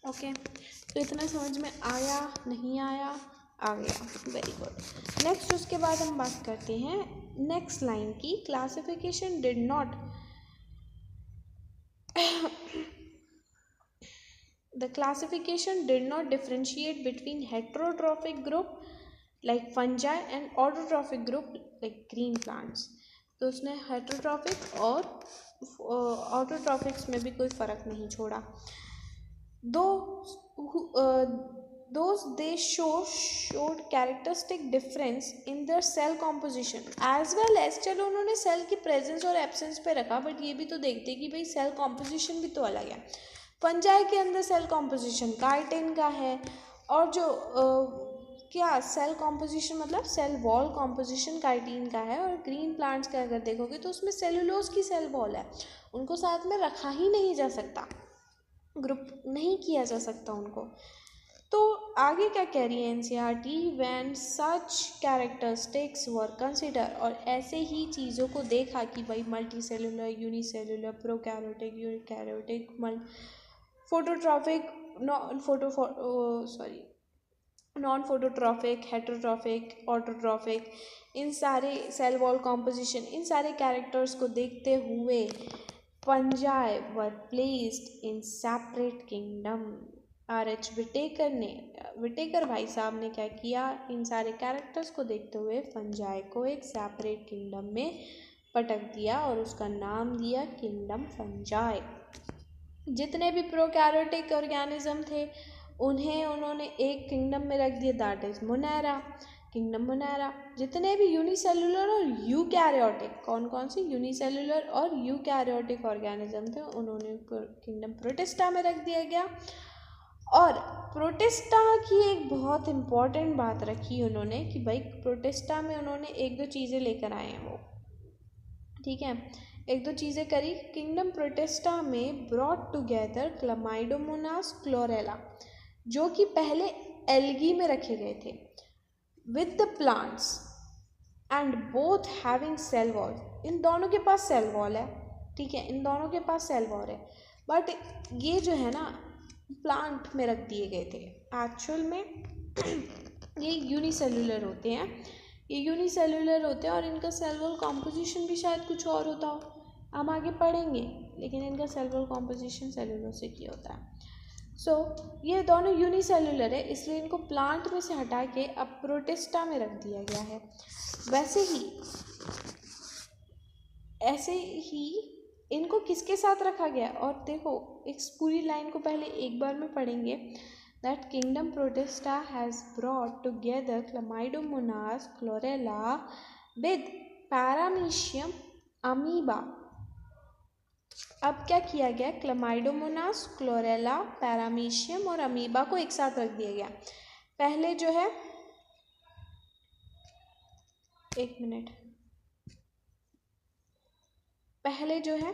ओके, तो इतना समझ में आया? नहीं आया? आ गया, वेरी गुड। नेक्स्ट उसके बाद हम बात करते हैं नेक्स्ट लाइन की। Classification did not The classification did not differentiate between heterotrophic group like fungi and autotrophic group like green plants. तो उसने हेटरोट्रॉफिक और ऑटोट्रॉफिक्स में भी कोई फ़र्क नहीं छोड़ा। Those they showed characteristic difference in their cell composition as well as, चलो उन्होंने सेल की प्रेजेंस और एब्सेंस पे रखा, बट ये भी तो देखते कि भाई सेल कॉम्पोजिशन भी तो अलग है। फंजाई के अंदर सेल कॉम्पोजिशन काइटिन का है, और जो क्या सेल कॉम्पोजिशन मतलब सेल वॉल कॉम्पोजिशन काइटिन का है, और ग्रीन प्लांट्स का अगर देखोगे तो उसमें सेलुलोज की सेल वॉल है, उनको साथ में रखा ही नहीं जा सकता, ग्रुप नहीं किया जा सकता उनको। तो आगे क्या कह रही है NCERT, when such characteristics were consider, और ऐसे ही चीज़ों को देखा कि भाई multicellular, unicellular, prokaryotic, eukaryotic, phototrophic, non phototrophic, heterotrophic, autotrophic, इन सारे सेल वॉल कॉम्पोजिशन, इन सारे कैरेक्टर्स को देखते हुए fungi were placed in separate kingdom. R H. Whittaker भाई साहब ने क्या किया, इन सारे कैरेक्टर्स को देखते हुए फंजाई को एक सेपरेट किंगडम में पटक दिया और उसका नाम दिया किंगडम फंजाई। जितने भी प्रोकैरियोटिक ऑर्गेनिज्म थे उन्हें उन्होंने एक किंगडम में रख दिया, दैट इज किंगडम मोनेरा। जितने भी यूनिसेलुलर और यूकैरियोटिक, कौन सी यूनिसेलुलर और यूकैरियोटिक ऑर्गेनिज्म थे, उन्होंने किंगडम प्रोटिस्टा में रख दिया गया। और प्रोटिस्टा की एक बहुत इम्पॉर्टेंट बात रखी उन्होंने कि भाई प्रोटिस्टा में उन्होंने एक दो चीज़ें लेकर आए हैं वो, ठीक है, एक दो चीज़ें करी। किंगडम प्रोटिस्टा में ब्रॉट टुगेदर क्लेमाइडोमोनास क्लोरेला, जो कि पहले एल्गी में रखे गए थे, with the plants and both having cell wall. इन दोनों के पास सेल वॉल है, ठीक है, इन दोनों के पास सेल वॉल है, बट ये जो है ना प्लांट में रख दिए गए थे। एक्चुअल में ये यूनिसेलुलर होते हैं, और इनका सेल वॉल कॉम्पोजिशन भी शायद कुछ और होता हो, हम आगे पढ़ेंगे, लेकिन इनका सेल वॉल कॉम्पोजिशन सेलुलोसिक ही होता है। सो ये दोनों यूनिसेलुलर है, इसलिए इनको प्लांट में से हटा के अब प्रोटिस्टा में रख दिया गया है। ऐसे ही इनको किसके साथ रखा गया, और देखो इस पूरी लाइन को पहले एक बार में पढ़ेंगे, that kingdom protista has brought together chlamydomonas chlorella with paramecium amoeba. अब क्या किया गया, क्लेमाइडोमोनास, क्लोरेला, पैरामीशियम और अमीबा को एक साथ रख दिया गया। पहले जो है, एक मिनट, पहले जो है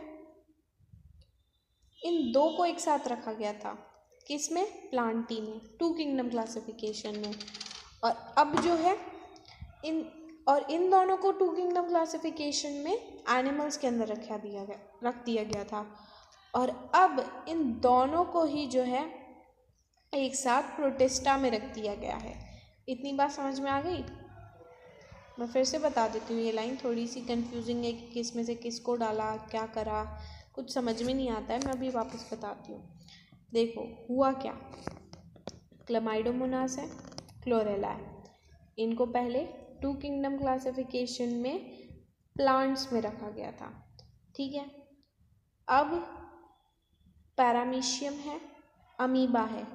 इन दो को एक साथ रखा गया था, किसमें, प्लांटी में, टू किंगडम क्लासिफिकेशन में, और अब जो है इन दोनों को टू किंगडम क्लासिफिकेशन में एनिमल्स के अंदर रख दिया गया था, और अब इन दोनों को ही जो है एक साथ प्रोटेस्टा में रख दिया गया है। इतनी बात समझ में आ गई? मैं फिर से बता देती हूँ, ये लाइन थोड़ी सी कंफ्यूजिंग है कि किस में से किसको डाला, क्या करा, कुछ समझ में नहीं आता है। मैं अभी वापस बताती हूँ। देखो हुआ क्या, क्लमाइडोमोनास है, क्लोरेला है। इनको पहले टू किंगडम क्लासिफिकेशन में प्लांट्स में रखा गया था, ठीक है। अब पैरामीशियम है, अमीबा है,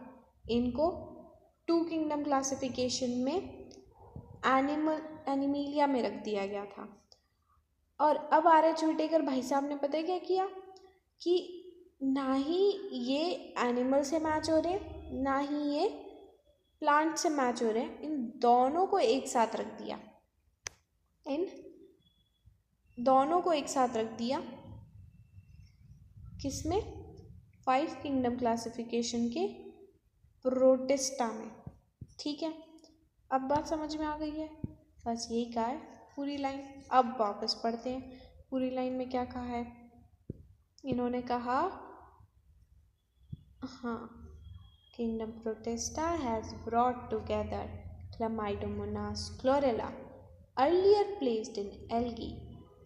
इनको टू किंगडम क्लासिफिकेशन में एनिमीलिया में रख दिया गया था। और अब RH विटेकर भाई साहब ने पता है क्या किया कि ना ही ये एनिमल से मैच हो रहे, ना ही ये प्लांट से मैच हो रहे, इन दोनों को एक साथ रख दिया, इन दोनों को एक साथ रख दिया किसमें, 5 किंगडम क्लासिफिकेशन के प्रोटिस्टा में, ठीक है। अब बात समझ में आ गई है? बस यही कहा है पूरी लाइन। अब वापस पढ़ते हैं पूरी लाइन में क्या कहा है। इन्होंने कहा, हाँ, kingdom protista has brought together Chlamydomonas chlorella, earlier placed in algae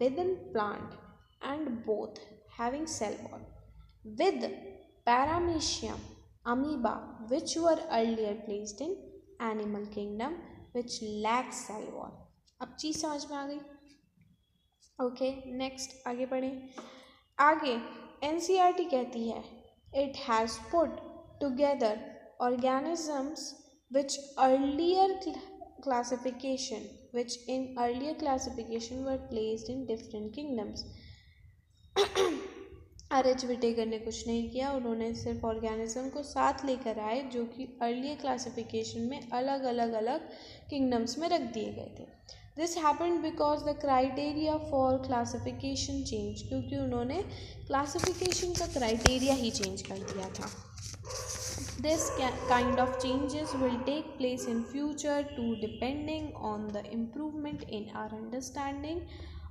within plant and both having cell wall, with Paramecium amoeba which were earlier placed in animal kingdom which lacks cell wall। अब चीज़ समझ में आ गई? Okay, next आगे बढ़ें। आगे NCERT कहती है, it has put together organisms which in earlier classification were placed in different kingdoms। RH Whittaker ने कुछ नहीं किया, उन्होंने सिर्फ ऑर्गेनिज्म को साथ लेकर आए जो कि अर्लियर क्लासिफिकेशन में अलग अलग किंगडम्स में रख दिए गए थे। This happened because the criteria for classification change, क्योंकि उन्होंने क्लासिफिकेशन का क्राइटेरिया ही चेंज कर दिया था। This kind of changes will take place in future too, depending on the improvement in our understanding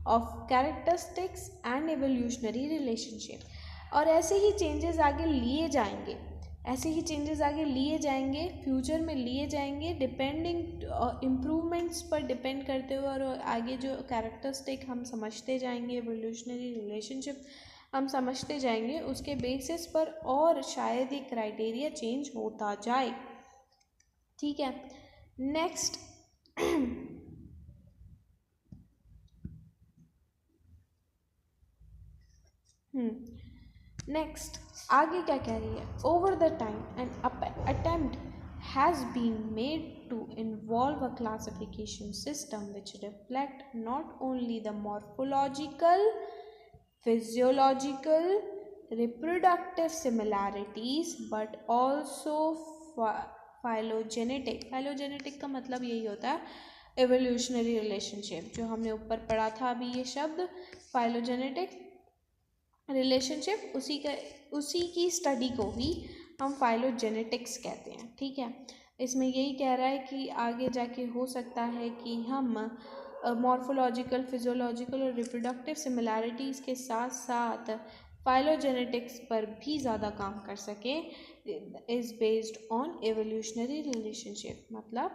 of characteristics and evolutionary relationship। और ऐसे ही changes आगे लिए जाएंगे, ऐसे ही चेंजेस आगे लिए जाएंगे, फ्यूचर में लिए जाएंगे, डिपेंडिंग इम्प्रूवमेंट्स पर डिपेंड करते हुए, और आगे जो कैरेक्टरिस्टिक हम समझते जाएंगे, एवोल्यूशनरी रिलेशनशिप हम समझते जाएंगे, उसके बेसिस पर और शायद ये क्राइटेरिया चेंज होता जाए, ठीक है। नेक्स्ट नेक्स्ट आगे क्या कह रही है, over the time an attempt has been made to involve a classification system which reflect not only the morphological, physiological, reproductive similarities but also phylogenetic। phylogenetic का मतलब यही होता है एवोल्यूशनरी रिलेशनशिप, जो हमने ऊपर पढ़ा था अभी ये शब्द फाइलोजेनेटिक रिलेशनशिप, उसी की स्टडी को ही हम फाइलोजेनेटिक्स कहते हैं, ठीक है। इसमें यही कह रहा है कि आगे जाके हो सकता है कि हम मॉर्फोलॉजिकल, फिजियोलॉजिकल और रिप्रोडक्टिव सिमिलैरिटीज़ के साथ साथ फाइलोजेनेटिक्स पर भी ज़्यादा काम कर सकें, is based on evolutionary relationship, मतलब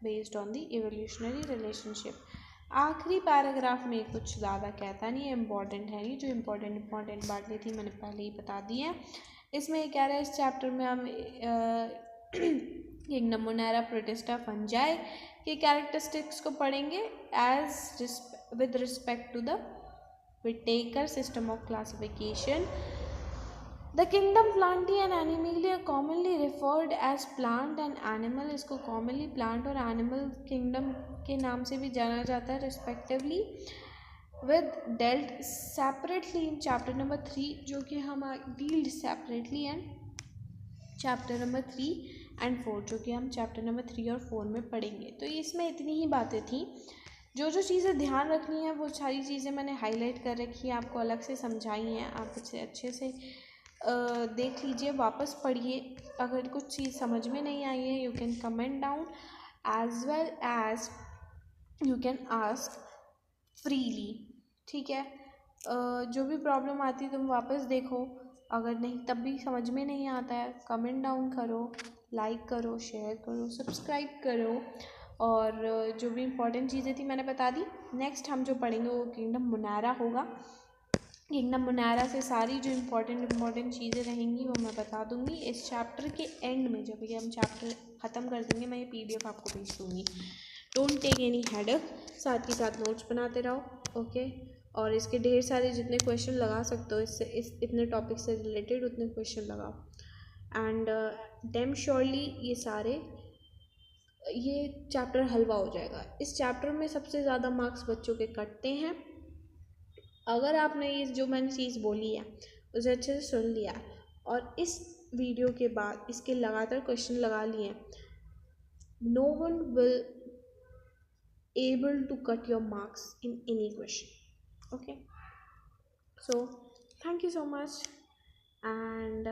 based on the evolutionary relationship. आखिरी पैराग्राफ में कुछ ज़्यादा कहता नहीं है, इम्पॉर्टेंट है नहीं, जो इम्पॉर्टेंट बातें थी मैंने पहले ही बता दी हैं। इसमें ये कह रहा है इस चैप्टर में हम किंगडम मोनेरा, प्रोटिस्टा, फंजाई के कैरेक्टरिस्टिक्स को पढ़ेंगे as with respect to the Whittaker system of classification. The kingdom Plantae and Animalia commonly referred as plant and animal, इसको कॉमनली प्लांट और एनिमल किंगडम के नाम से भी जाना जाता है respectively, with dealt separately in chapter number 3, जो कि हम dealt separately and chapter number 3 and 4, जो कि हम चैप्टर नंबर 3 और 4 में पढ़ेंगे। तो इसमें इतनी ही बातें थी, जो चीज़ें ध्यान रखनी है वो सारी चीज़ें मैंने हाईलाइट कर रखी है, आपको अलग से समझाई हैं, आप इसे अच्छे से देख लीजिए, वापस पढ़िए। अगर कुछ चीज़ समझ में नहीं आई है, you can comment down as well as you can ask freely, ठीक है। जो भी प्रॉब्लम आती है तुम वापस देखो, अगर नहीं तब भी समझ में नहीं आता है कमेंट डाउन करो, लाइक करो, शेयर करो, सब्सक्राइब करो। और जो भी इम्पोर्टेंट चीज़ें थी मैंने बता दी। नेक्स्ट हम जो पढ़ेंगे वो किंगडम मुनारा होगा। किंगडम मुनारा से सारी जो इम्पोर्टेंट चीज़ें रहेंगी वो मैं बता दूँगी। इस चैप्टर के एंड में जब ये हम चैप्टर ख़त्म कर देंगे मैं ये PDF आपको भेज दूँगी। डोंट टेक एनी हेडेक, साथ ही साथ नोट्स बनाते रहो, ओके। और इसके ढेर सारे जितने क्वेश्चन लगा सकते हो इससे, इस इतने टॉपिक से रिलेटेड उतने क्वेश्चन लगाओ। एंड डैम श्योरली ये चैप्टर हलवा हो जाएगा। इस चैप्टर में सबसे ज़्यादा मार्क्स बच्चों के कटते हैं। अगर आपने ये जो मैंने चीज़ बोली है उसे अच्छे से सुन लिया और इस वीडियो के बाद इसके लगातार क्वेश्चन लगा लिए, no one will able to cut your marks in any question. Okay, so thank you so much, and